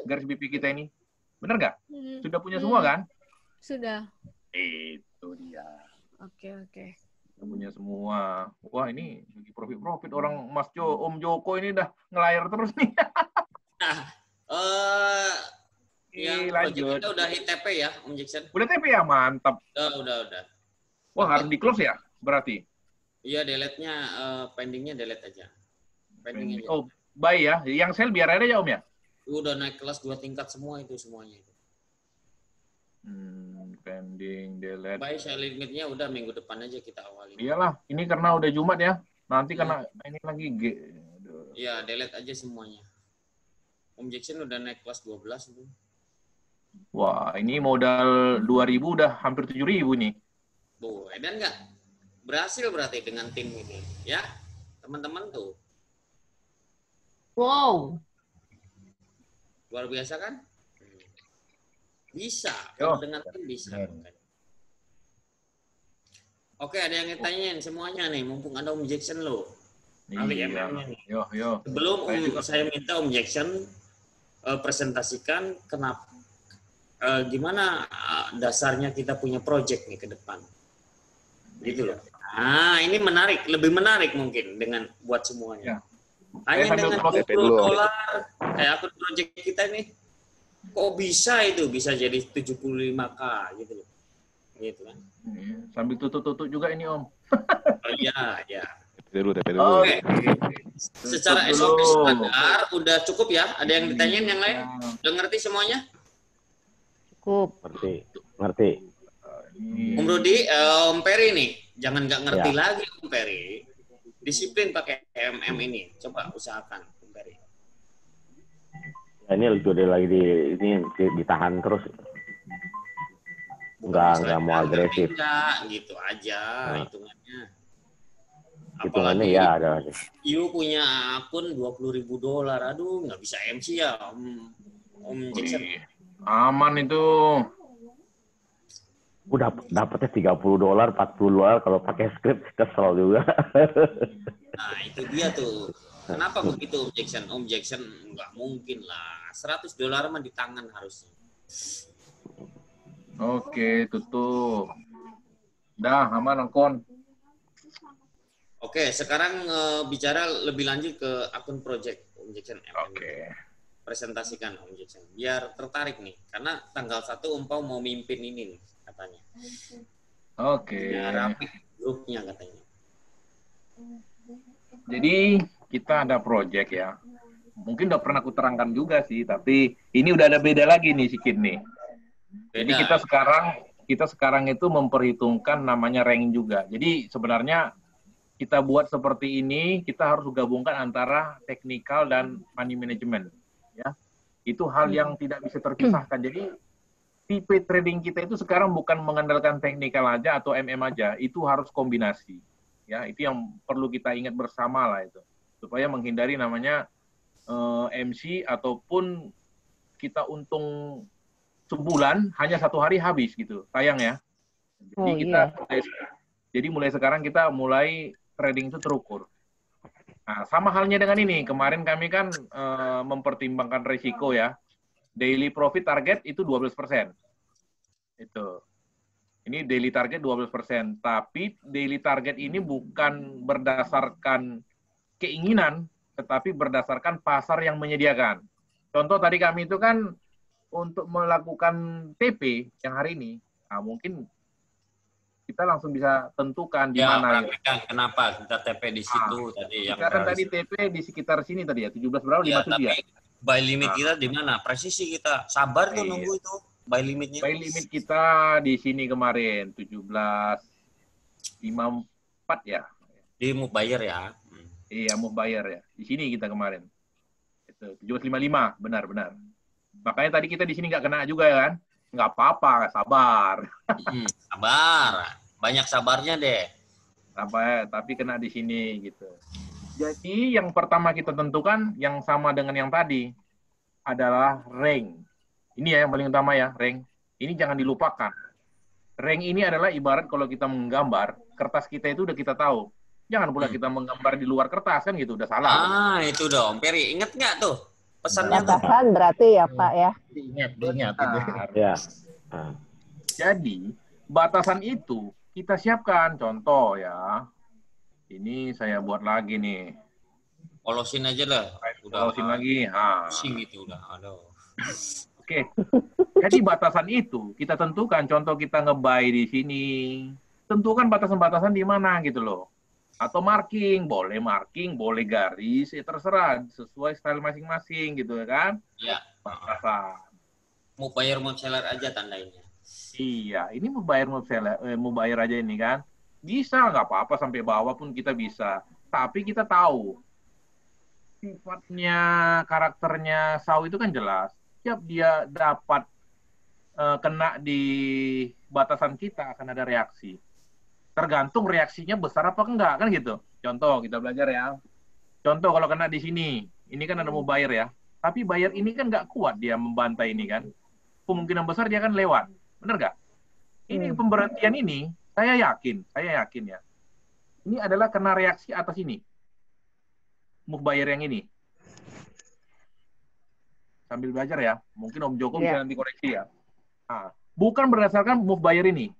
Garis BEP kita ini, benar nggak? Sudah punya semua kan? Sudah. Itu dia. Oke. Sudah punya semua. Wah ini lagi profit orang Om Joko ini udah ngelayar terus nih. Yang lanjut. kita udah hit TP ya, Om Jackson? Udah TP ya, mantap. Udah. Wah, harus di close ya, berarti? Iya, delete-nya, pendingnya delete aja. Pending aja. Oh, buy ya. Yang sell biar ada ya, Om ya? Udah naik kelas 2 tingkat semua itu, semuanya. Pending, delete. Buy sell limitnya udah minggu depan aja kita awali. Iyalah, ini karena udah Jumat ya. Nanti karena ini lagi Iya, delete aja semuanya. Om Jackson udah naik kelas 12 itu. Wah, ini modal 2.000 udah hampir 7.000 nih. Tuh, edan nggak? Berhasil berarti dengan tim ini, ya? Teman-teman tuh. Wow. Luar biasa kan? Bisa, kalau dengan tim bisa. Oke, ada yang tanyain semuanya nih, mumpung ada Om Jackson loh. Iya. Yo. Sebelum saya minta Om Jackson, presentasikan kenapa gimana dasarnya kita punya project nih ke depan. Gitu loh. Nah, ini menarik, lebih menarik mungkin dengan buat semuanya. Hanya dengan $20 kayak akun project kita nih, kok bisa itu bisa jadi 75K gitu loh. Gitu kan. Sambil tutup-tutup juga ini Om. Oh iya, ya. TP dulu. Oke. Secara SOP standar udah cukup ya? Ada yang ditanyain yang lain? Udah ngerti semuanya? Cukup. Ngerti. Om Rudi, Om Peri nih, jangan nggak ngerti lagi Om Peri. Disiplin pakai MM ini. Coba usahakan Om Peri. Ini lagi ditahan terus. Enggak mau agresif. Enggak, gitu aja hitungannya. Hitungannya ya ada. You punya akun $20.000, aduh nggak bisa MC ya Om Jackson. Aman itu. Udah dapetnya $30, $40 kalau pakai script kesel juga. Nah itu dia tuh. Kenapa begitu Om Jackson? Om Jackson nggak mungkin lah. $100 mah di tangan harusnya. Oke, tutup. Dah, aman akun. Oke, sekarang bicara lebih lanjut ke akun project Om Jackson. Oke. Presentasikan Om Jackson. Biar tertarik nih. Karena tanggal 1 Om Pau mau mimpin ini nih, katanya. Oke. Ya, rapi grupnya katanya. Jadi kita ada project ya. Mungkin udah pernah aku terangkan juga sih, tapi ini udah ada beda lagi nih sedikit nih. Jadi kita sekarang itu memperhitungkan namanya rank juga. Jadi sebenarnya kita buat seperti ini, kita harus gabungkan antara teknikal dan money management. Ya, itu hal yang tidak bisa terpisahkan. Jadi tipe trading kita itu sekarang bukan mengandalkan teknikal aja atau MM aja, itu harus kombinasi. Ya, itu yang perlu kita ingat bersama lah itu, supaya menghindari namanya MC ataupun kita untung sebulan hanya 1 hari habis gitu, sayang ya. Jadi mulai sekarang kita mulai trading itu terukur. Nah, sama halnya dengan ini. Kemarin kami kan mempertimbangkan risiko ya. Daily profit target itu 12%. Itu. Ini daily target 12%. Tapi daily target ini bukan berdasarkan keinginan, tetapi berdasarkan pasar yang menyediakan. Contoh tadi kami itu kan untuk melakukan TP yang hari ini, nah mungkin kita langsung bisa tentukan di mana. Ya, kenapa kita TP di situ tadi? Kita kan tadi TP di sekitar sini tadi ya, 17 berapa? 57 ya? Buy limit kita di mana? Presisi kita. Sabar tuh nunggu itu buy limitnya. Buy limit kita di sini kemarin 17.54 ya. Di move buyer ya. Iya, move buyer ya. Di sini kita kemarin. Itu 17.55, benar-benar. Makanya tadi kita di sini nggak kena juga ya kan? Nggak apa-apa, sabar. Sabar, banyak sabarnya deh. Tapi kena di sini gitu. Jadi yang pertama kita tentukan yang sama dengan yang tadi adalah rank. Ini ya yang paling utama ya, rank. Ini jangan dilupakan. Rank ini adalah ibarat kalau kita menggambar, kertas kita itu udah kita tahu. Jangan pula kita menggambar di luar kertas kan gitu, udah salah. Itu dong, Peri. Ingat nggak tuh? Pesannya batasan berarti ya Pak ya. Diingat. Ya. Jadi batasan itu kita siapkan. Contoh ya, ini saya buat lagi nih. Polosin aja lah. Polosin lagi. Pusing gitu udah. Aduh. Oke. Jadi batasan itu kita tentukan. Contoh kita nge-buy di sini. Tentukan batasan-batasan di mana gitu loh. Atau marking, boleh garis, ya terserah sesuai style masing-masing gitu kan? Iya. Batasan. Mau bayar mau seller aja tandainnya. Iya, ini mau bayar aja ini kan? Bisa nggak apa-apa sampai bawah pun kita bisa. Tapi kita tahu sifatnya, karakternya saw itu kan jelas. Setiap dia dapat kena di batasan kita akan ada reaksi. Tergantung reaksinya besar apa enggak kan gitu. Contoh kita belajar ya. Contoh kalau kena di sini, ini kan ada mau bayar ya. Tapi bayar ini kan nggak kuat dia membantai ini kan. Kemungkinan besar dia kan lewat. Benar nggak? Ini pemberhentian ini, saya yakin ya. Ini adalah kena reaksi atas ini. Move buyer yang ini. sambil belajar ya. Mungkin Om Joko bisa nanti koreksi ya. Nah, bukan berdasarkan move buyer ini.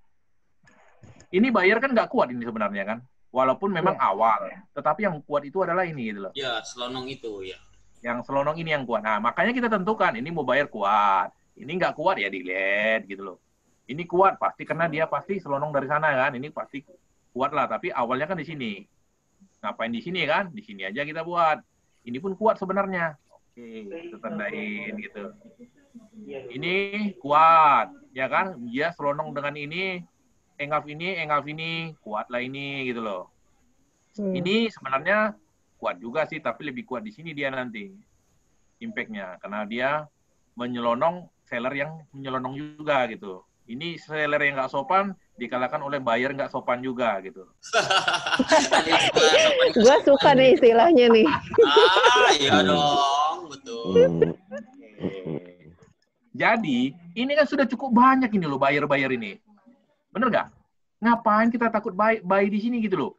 Ini buyer kan nggak kuat ini sebenarnya kan. Walaupun memang awal. Tetapi yang kuat itu adalah ini gitu loh. Ya, selonong itu ya. Yang selonong ini yang kuat. Nah, makanya kita tentukan ini mau buyer kuat. Ini nggak kuat ya delete gitu loh. Ini kuat pasti karena dia pasti selonong dari sana kan. Ini pasti kuat lah. Tapi awalnya kan di sini. Ngapain di sini kan? Di sini aja kita buat. Ini pun kuat sebenarnya. Oke, kita tandain gitu. Ini kuat, ya kan? Dia selonong dengan ini, engulf ini, kuat lah ini gitu loh. Ini sebenarnya kuat juga sih, tapi lebih kuat di sini dia nanti impact-nya. Karena dia menyelonong seller yang menyelonong juga gitu. Ini seller yang nggak sopan dikalahkan oleh buyer nggak sopan juga gitu. Gue suka nih istilahnya nih. Iya dong, betul. Jadi ini kan sudah cukup banyak ini loh buyer ini. Bener nggak? Ngapain kita takut buy di sini gitu loh?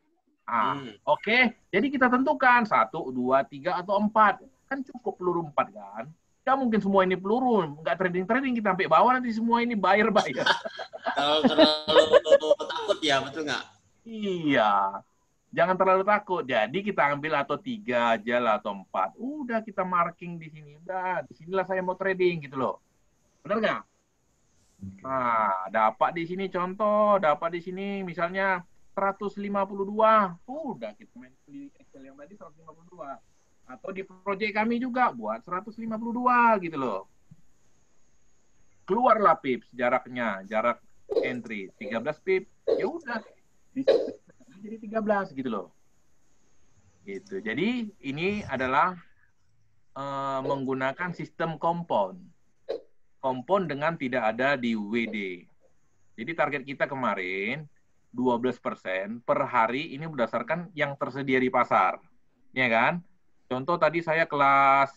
Oke. Jadi kita tentukan 1, 2, 3 atau 4. Kan cukup peluru 4 kan? Nggak mungkin semua ini peluru, nggak trading kita sampai bawah nanti semua ini buyer. Kalau terlalu takut ya, betul nggak? Iya, jangan terlalu takut. Jadi kita ambil atau 3 aja lah atau 4. Udah kita marking di sini. Udah, disinilah saya mau trading gitu loh. Benar nggak? Nah, dapat di sini contoh, dapat di sini misalnya 152. Udah kita main di Excel yang tadi 152. Atau di proyek kami juga buat 152 gitu loh. Keluarlah pips jaraknya, jarak entry 13 pips. Ya udah. Jadi 13 gitu loh. Gitu. Jadi ini adalah menggunakan sistem compound. Compound dengan tidak ada di WD. Jadi target kita kemarin 12% per hari ini berdasarkan yang tersedia di pasar. Ya kan? Contoh tadi saya kelas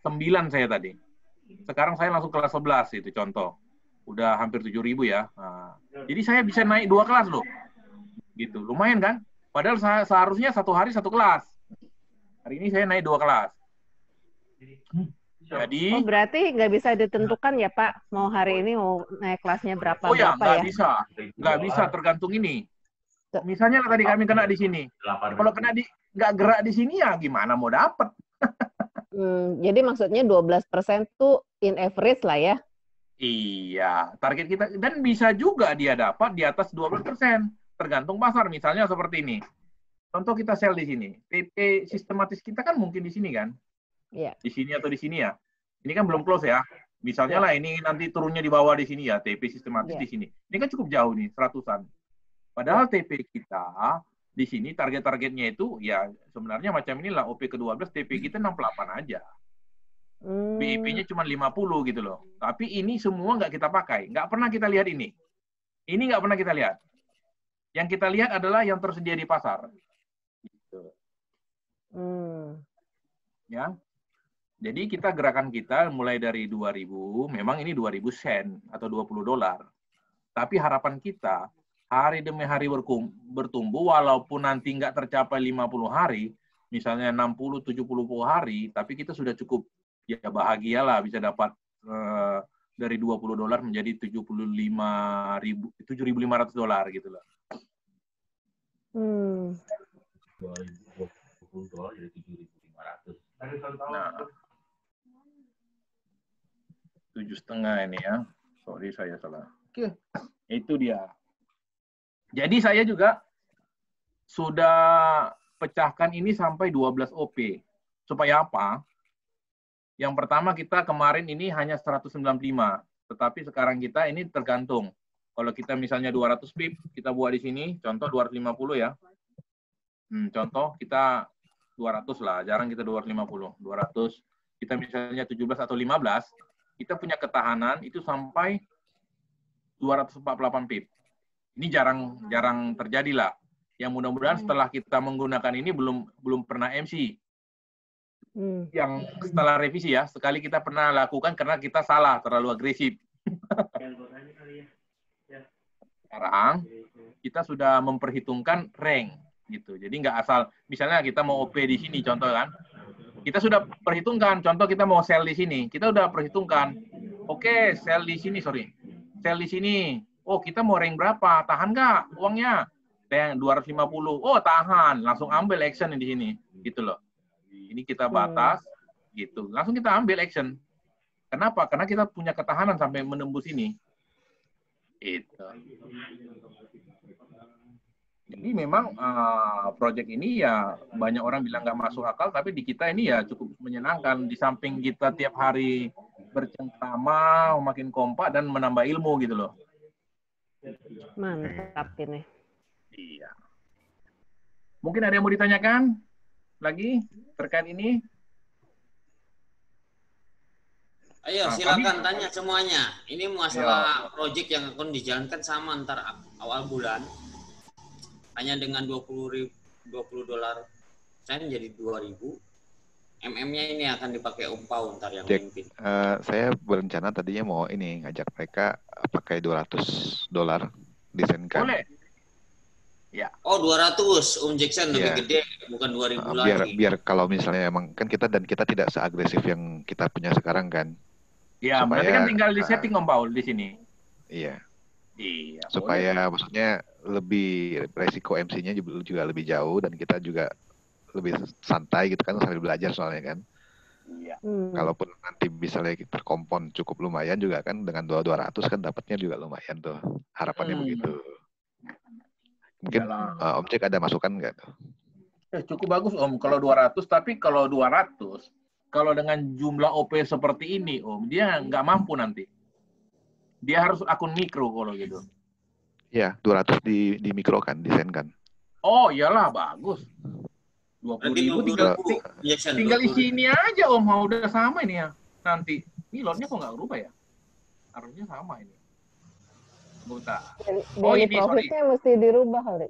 9 saya tadi. Sekarang saya langsung kelas 11 itu contoh. Udah hampir 7.000 ya. Nah, jadi saya bisa naik 2 kelas loh. Gitu. Lumayan kan? Padahal seharusnya 1 hari 1 kelas. Hari ini saya naik 2 kelas. Jadi berarti nggak bisa ditentukan ya Pak, mau hari ini mau naik kelasnya berapa? Oh ya, nggak bisa. Nggak bisa, tergantung ini. Misalnya tadi kami kena di sini. Kalau kena nggak gerak di sini ya gimana mau dapat? Jadi maksudnya 12% tuh in average lah ya? Iya, target kita. Dan bisa juga dia dapat di atas 12%. Tergantung pasar. Misalnya seperti ini. Contoh kita sell di sini. TP sistematis kita kan mungkin di sini kan? Iya. Di sini atau di sini ya. Ini kan belum close ya. Misalnya lah ini nanti turunnya di bawah di sini ya. TP sistematis di sini. Ini kan cukup jauh nih, 100-an. Padahal TP kita di sini target-targetnya itu ya sebenarnya macam inilah OP ke-12 TP kita 68 aja. BIP-nya cuma 50 gitu loh. Tapi ini semua nggak kita pakai. Nggak pernah kita lihat ini. Ini nggak pernah kita lihat. Yang kita lihat adalah yang tersedia di pasar. Gitu. Ya. Jadi kita gerakan kita mulai dari 2.000, memang ini 2.000 sen atau $20. Tapi harapan kita hari demi hari bertumbuh walaupun nanti nggak tercapai 50 hari, misalnya 60-70 hari, tapi kita sudah cukup ya bahagialah bisa dapat dari $20 menjadi $7.500 gitu loh. $20 jadi 7.500. Nah, 7,5 ini ya. Sorry saya salah. Oke, itu dia. Jadi saya juga sudah pecahkan ini sampai 12 OP. Supaya apa? Yang pertama kita kemarin ini hanya 195. Tetapi sekarang kita ini tergantung. Kalau kita misalnya 200 pip, kita buat di sini. Contoh 250 ya. Contoh kita 200 lah. Jarang kita 250. 200. Kita misalnya 17 atau 15. Kita punya ketahanan itu sampai 248 pip. Ini jarang terjadi lah. Yang mudah-mudahan setelah kita menggunakan ini belum pernah MC. Yang setelah revisi ya, sekali kita pernah lakukan karena kita salah, terlalu agresif. Sekarang kita sudah memperhitungkan rank gitu. Jadi nggak asal misalnya kita mau OP di sini contoh kan. Kita sudah perhitungkan, contoh kita mau sell di sini, kita udah perhitungkan. Oke, sell di sini, sell di sini. Oh, kita mau rank berapa? Tahan nggak uangnya? Yang 250. Oh, tahan. Langsung ambil action di sini. Gitu loh. Ini kita batas. Gitu. Langsung kita ambil action. Kenapa? Karena kita punya ketahanan sampai menembus ini. Itu. Jadi memang proyek ini ya banyak orang bilang nggak masuk akal, tapi di kita ini ya cukup menyenangkan. Di samping kita tiap hari bercengkrama, makin kompak dan menambah ilmu gitu loh. Mantap ini. Iya. Mungkin ada yang mau ditanyakan lagi terkait ini? Ayo silakan tanya semuanya. Ini masalah proyek yang akan dijalankan sama antar awal bulan. Hanya dengan $20 saya jadi 2.000. MM-nya ini akan dipakai Om Pau ntar yang memimpin. Saya berencana tadinya mau ini ngajak mereka pakai $200 desainkan. Boleh. Ya. Oh 200 Om Jackson lebih gede, bukan 2.000 lagi. Biar kalau misalnya emang kan kita tidak seagresif yang kita punya sekarang kan. Iya, berarti kan tinggal di setting Om Paul di sini. Iya. Iya. Supaya maksudnya lebih resiko MC-nya juga lebih jauh dan kita juga lebih santai gitu kan sambil belajar soalnya kan. Iya. Kalaupun nanti misalnya terkompon cukup lumayan juga kan dengan 200 kan dapatnya juga lumayan tuh. Harapannya begitu. Mungkin Om Jack ada masukan nggak tuh? Cukup bagus Om kalau 200, tapi kalau 200 kalau dengan jumlah OP seperti ini Om, dia nggak mampu nanti. Dia harus akun mikro kalau gitu. Iya, 200 di mikro kan, desain kan. Oh iyalah bagus. 20.000 tinggal isi ini aja Om, udah sama ini ya. Nanti ini lotnya kok nggak berubah ya? Harusnya sama ini. Bentar. Oh ini profitnya mesti dirubah kali.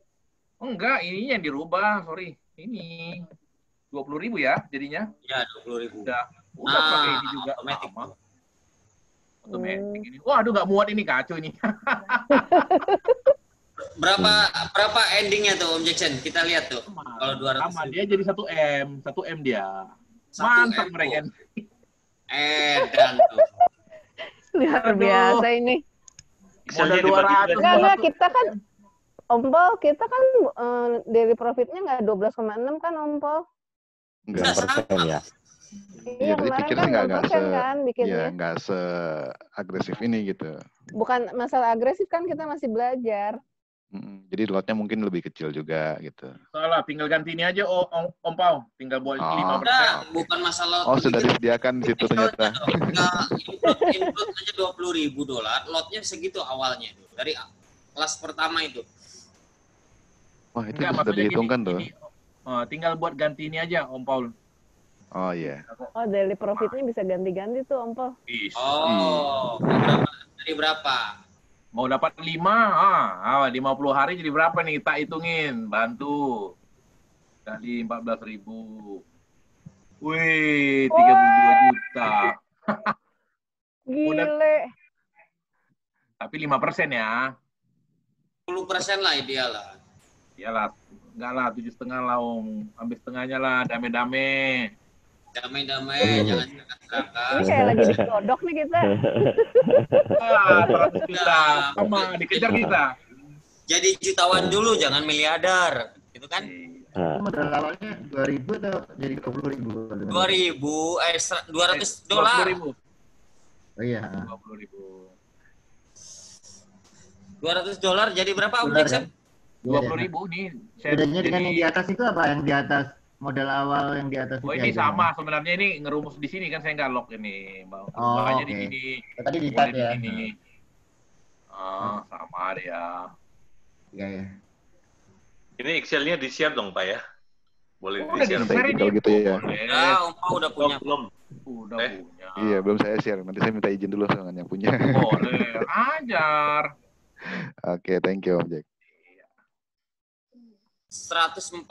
Enggak, ini yang dirubah, sorry. Ini 20.000 ya jadinya. Ya 20.000. Udah pakai ini juga. Otomatis ini. Waduh nggak muat ini, kacau ini. Berapa endingnya tuh Om Jackson? Kita lihat tuh. Kalau 200. Sama dia jadi 1M dia. Mantap mereka. Dan tuh. Luar biasa ini. Modal 200. Enggak, kita kan Om Paul, kita kan daily profitnya nggak 12,6 kan Om Paul? Enggak persen ya. Iya, kemarin kan 0% kan bikinnya. Iya, nggak se-agresif ini gitu. Bukan masalah agresif kan, kita masih belajar. Jadi lotnya mungkin lebih kecil juga gitu. Salah, tinggal ganti ini aja Om Pau. Tinggal buat 5%. Bukan masalah. Oh, sudah disediakan di situ ternyata. Input aja $20.000. Lotnya segitu awalnya itu. Dari kelas pertama itu. Wah, itu sudah dihitungkan tuh. Tinggal buat ganti ini aja Om Paul. Oh iya. Oh, daily profitnya bisa ganti-ganti tuh Om Paul. Oh, dari berapa? Mau dapat 5, 50 hari jadi berapa nih? Tak hitungin, bantu. Kali 14.000. Wih, 32 juta. Gile. Tapi 5% ya. 10% lah ideal lah. Iyalah, enggak lah, 7,5 lah Om. Ambil setengahnya lah, damai-damai. Damai-damai, jangan seraka. Ini kayak lagi digodok nih kita. 100 juta, sama dikejar kita. Jadi jutawan dulu, jangan miliarder, gitu kan? Modal awalnya 2.000 atau jadi 20.000? 2.000, $200. 20.000. Oh iya. 20.000. $200 jadi berapa Om Jackson? 20.000 nih. Bedanya dengan yang di atas itu apa? Yang di atas modal awal yang di atas Oh ini sama sebenarnya, ini ngerumus di sini kan, saya nggak lock ini. Makanya di sini. Tadi di chat ya. Sama dia. Iya ya. Ini Excel-nya di-share dong Pak ya? Boleh di-share ini gitu ya. Nah, Om udah punya. Udah punya. Iya, belum saya share. Nanti saya minta izin dulu sama yang punya. Boleh, ajar. Oke, thank you Om Jack. 104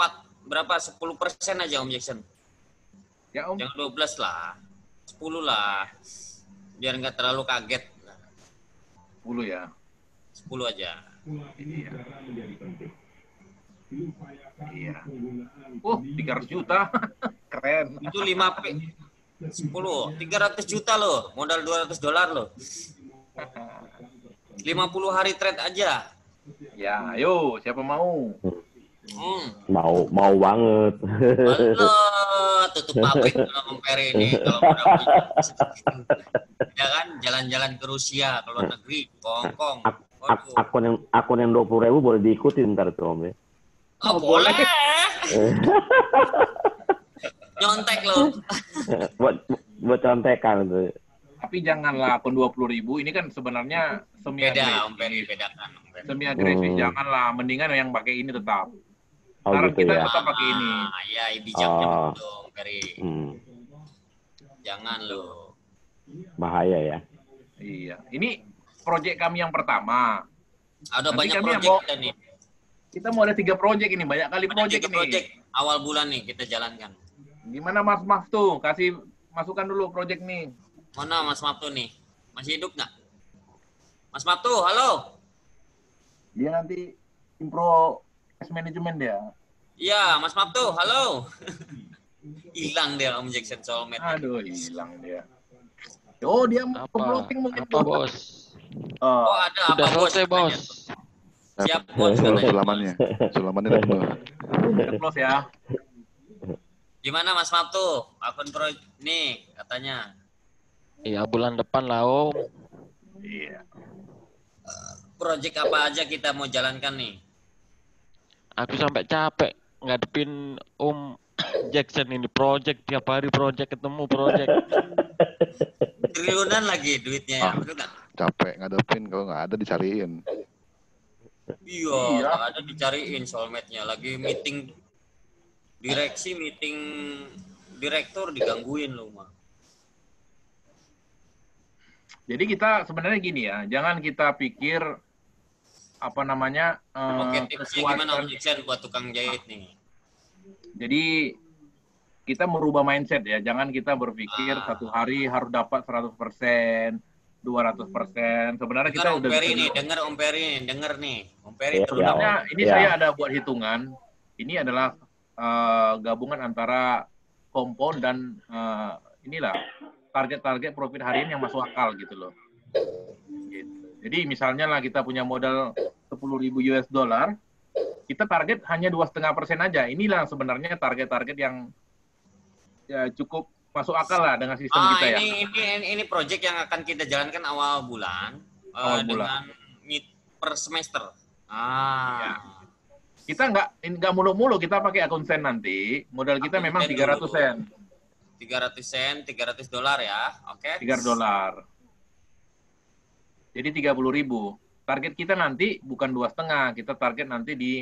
berapa? 10% aja Om Jackson. Ya Om. Jangan 12 lah. 10 lah. Biar nggak terlalu kaget. 10 ya. 10 aja. Iya. Iya. 300 juta. Keren. Itu 300 juta loh, modal $200 loh. 50 hari trade aja. Ya, ayo, siapa mau? Mau banget. Halo, tutup pabrik kalau Peri ini kalau pada ya kan, jalan-jalan ke Rusia, ke luar negeri, ke Hongkong. Akun yang 20.000 boleh diikuti ntar tuh Om ya. Oh, boleh. Nyontek loh. buat contekan tuh. Tapi janganlah akun 20.000 ini kan sebenarnya semi beda, agresif. Om Peri, bedakan. Semi agresif janganlah, mendingan yang pakai ini tetap. Oh, Saran gitu kita ya. tetap pakai ini. Iya, bijaknya begitu, Om Peri. Jangan loh. Bahaya ya. Iya. Ini proyek kami yang pertama. Ada Nanti banyak kami proyek kita nih. Kita mau ada 3 proyek ini, banyak kali proyek ini. Proyek awal bulan nih kita jalankan. Gimana Mas tuh? Kasih masukan dulu proyek nih. Mana Mas Maptu nih? Masih hidup nggak? Mas Maptu, halo. Dia nanti impro cash management dia. Iya, Mas Maptu, halo. Hilang dia Om Jackson Soulmate. Aduh, hilang dia. Oh, dia mau closing mungkin. Apa, Bos? Oh, ada Sudah apa, selesai, Bos. Siap, Bos. Sulamannya udah penuh. Kita close ya. Gimana Mas Maptu? Akun pro nih katanya. Iya, bulan depan lah, Om. Iya. Proyek apa aja kita mau jalankan nih? Aku sampai capek ngadepin Om Jackson ini project tiap hari ketemu project. Triliunan lagi duitnya ya, betul nggak? Capek ngadepin, kalau nggak ada dicariin. Iya, nggak ada dicariin soulmate-nya. Lagi meeting direksi, meeting direktur digangguin loh, Mak. Jadi kita sebenarnya gini ya, jangan kita pikir apa namanya Oke, tipsnya gimana Om Jackson buat tukang jahit nih? Jadi kita merubah mindset ya, jangan kita berpikir satu hari harus dapat 100%, 200%. Sebenarnya kita Om udah Peri nih, denger nih. Om Peri sebenarnya ini saya ada buat hitungan. Ini adalah gabungan antara kompon dan inilah target-target profit harian yang masuk akal gitu loh. Gitu. Jadi misalnya lah kita punya modal 10.000 US dollar, kita target hanya 2,5% aja. Inilah sebenarnya target-target yang ya cukup masuk akal lah dengan sistem kita ya. Ini proyek yang akan kita jalankan awal bulan, dengan per semester. Ya. Kita nggak mulu-mulu, kita pakai akun sen nanti. Modal kita memang 300 sen. 300 sen, $300 ya, oke? $3. Jadi 30.000. Target kita nanti bukan 2,5, kita target nanti di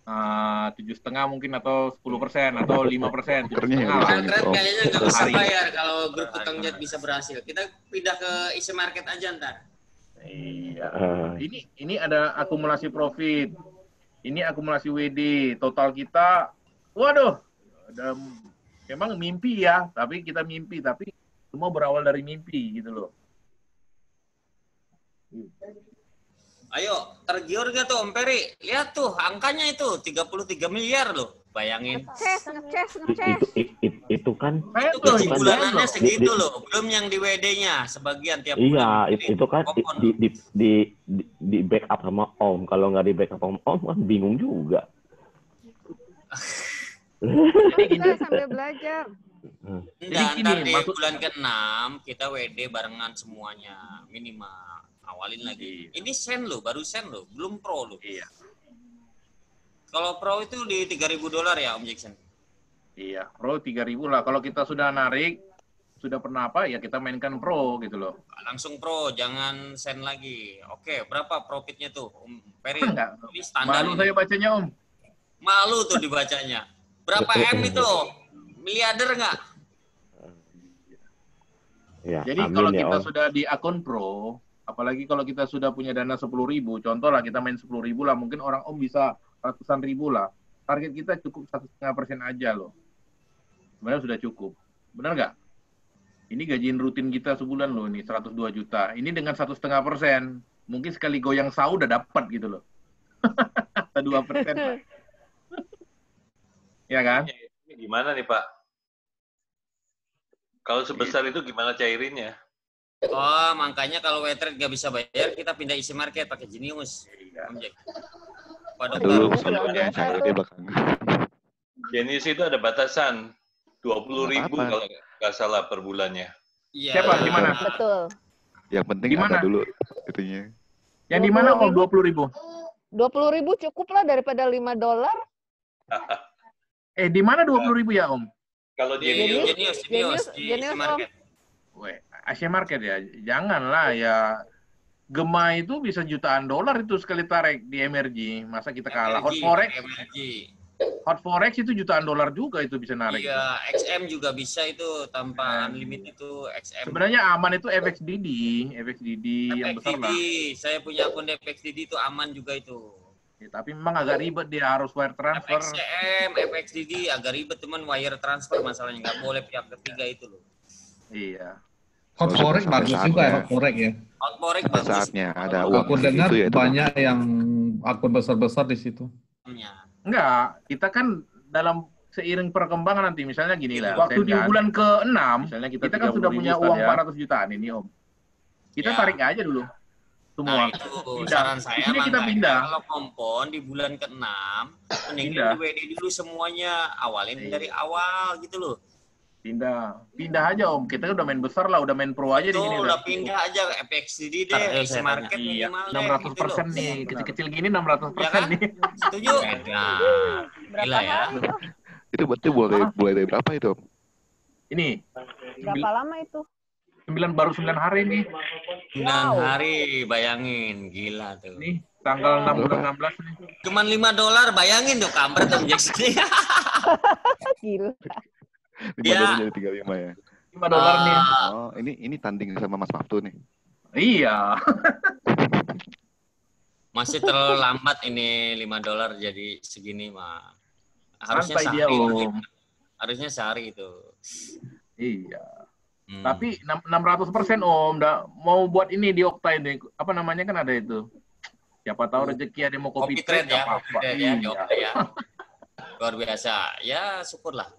7,5 mungkin atau 10% atau 5%. Kayaknya nggak bisa bayar kalau grup tukang jahit bisa berhasil. Kita pindah ke isi market aja ntar. Iya. Ini ada akumulasi profit. Ini akumulasi WD. Total kita, waduh, memang mimpi ya. Tapi kita mimpi, tapi semua berawal dari mimpi gitu loh. Ayo, tergiur gak tuh Om Peri? Lihat tuh, angkanya itu 33 miliar loh. Bayangin. Ngeces. Itu kan. Itu gaji bulanannya segitu loh. Belum yang di WD-nya. Sebagian tiap bulan. Iya, itu kan di backup sama Om. Kalau nggak di backup sama Om, kan bingung juga. Kita sambil belajar. Ntar di bulan ke-6 kita WD barengan semuanya. Minimal. Awalin lagi. Ini sen loh, baru sen loh, belum pro loh. Iya. Kalau pro itu di $3.000 ya Om Jackson? Iya, pro 3.000 lah. Kalau kita sudah narik, sudah pernah apa, ya kita mainkan pro gitu loh. Langsung pro, jangan sen lagi. Oke, berapa profitnya tuh Om Peri? Ini standar. Malu saya bacanya Om. Malu tuh dibacanya. Berapa M itu? Miliarder nggak? Ya, jadi kalau kita sudah di akun pro, apalagi kalau kita sudah punya dana 10.000, contoh lah kita main 10.000 lah, mungkin orang Om bisa ratusan ribu lah. Target kita cukup 1,5% aja loh. Sebenarnya sudah cukup. Benar nggak? Ini gajiin rutin kita sebulan loh, ini 102 juta. Ini dengan 1,5%, mungkin sekali goyang sau udah dapat gitu loh. 2%. Ya kan? Ini gimana nih Pak? Kalau sebesar itu gimana cairinnya? Oh, makanya kalau Waytrade nggak bisa bayar, kita pindah isi market pakai Genius. Om Jack. Pak Dokter. Dulu sebelumnya cair di belakang. Genius itu ada batasan 20.000 kalau nggak salah per bulannya. Iya. Siapa? Di mana? Betul. Yang penting Gimana? ada dulu itunya. Yang di mana Om 20.000? 20.000 cukup lah daripada $5. Di mana 20.000 ya Om? Kalau Genius di isi market. Asia Market ya, janganlah ya. Gema itu bisa jutaan dolar itu sekali tarik di MRG. Masa kita kalah? Hot Forex itu jutaan dolar juga itu bisa narik. Iya, XM juga bisa itu tanpa unlimited itu XM. Sebenarnya aman itu FXDD yang besar lah. Saya punya akun di FXDD itu aman juga itu. Ya, tapi memang agak ribet, dia harus wire transfer. FXDD agak ribet, teman wire transfer masalahnya, nggak boleh pihak ketiga itu loh. Iya. Hot Forex bagus juga ya, Hot Forex ya. Hot Forex bagus. Saatnya ada uang. Aku dengar banyak yang akun besar-besar di situ. Enggak, kita kan dalam seiring perkembangan nanti, misalnya gini lah, waktu di bulan ke-6, misalnya kita kan sudah punya uang 400 jutaan ini Om. Kita tarik aja dulu. Semua. Nah, itu saran saya kita pindah. Kalau kompon di bulan ke-6, mending di WD dulu semuanya, awalin dari awal gitu loh. Pindah aja Om. Kita kan udah main besar lah, udah main pro aja di sini. Udah pindah aja FXDD deh, isi market minimal deh. 600% nih, kecil-kecil gini 600% nih. Setuju? Gila ya. Itu berarti mulai dari berapa itu? Ini. Berapa lama itu? Baru 9 hari nih. 9 hari, bayangin, gila tuh. Nih, tanggal 6 bulan 16 nih. Cuman $5, bayangin dong, kampret Om Jackson. Gila. $5 jadi 35 ya. $5 nih. Oh, ini tanding sama Mas Maftu nih. Iya. Masih terlalu lambat ini $5 jadi segini mah. Harusnya Santai sehari. dia, Om. Harusnya sehari itu. Iya. Tapi 600% Om, mau buat ini di Okta ini, apa namanya kan ada itu. Siapa tahu rezeki ada mau copy trade ya, apa-apa. ya, di Okta ya. Luar biasa. Ya, syukurlah.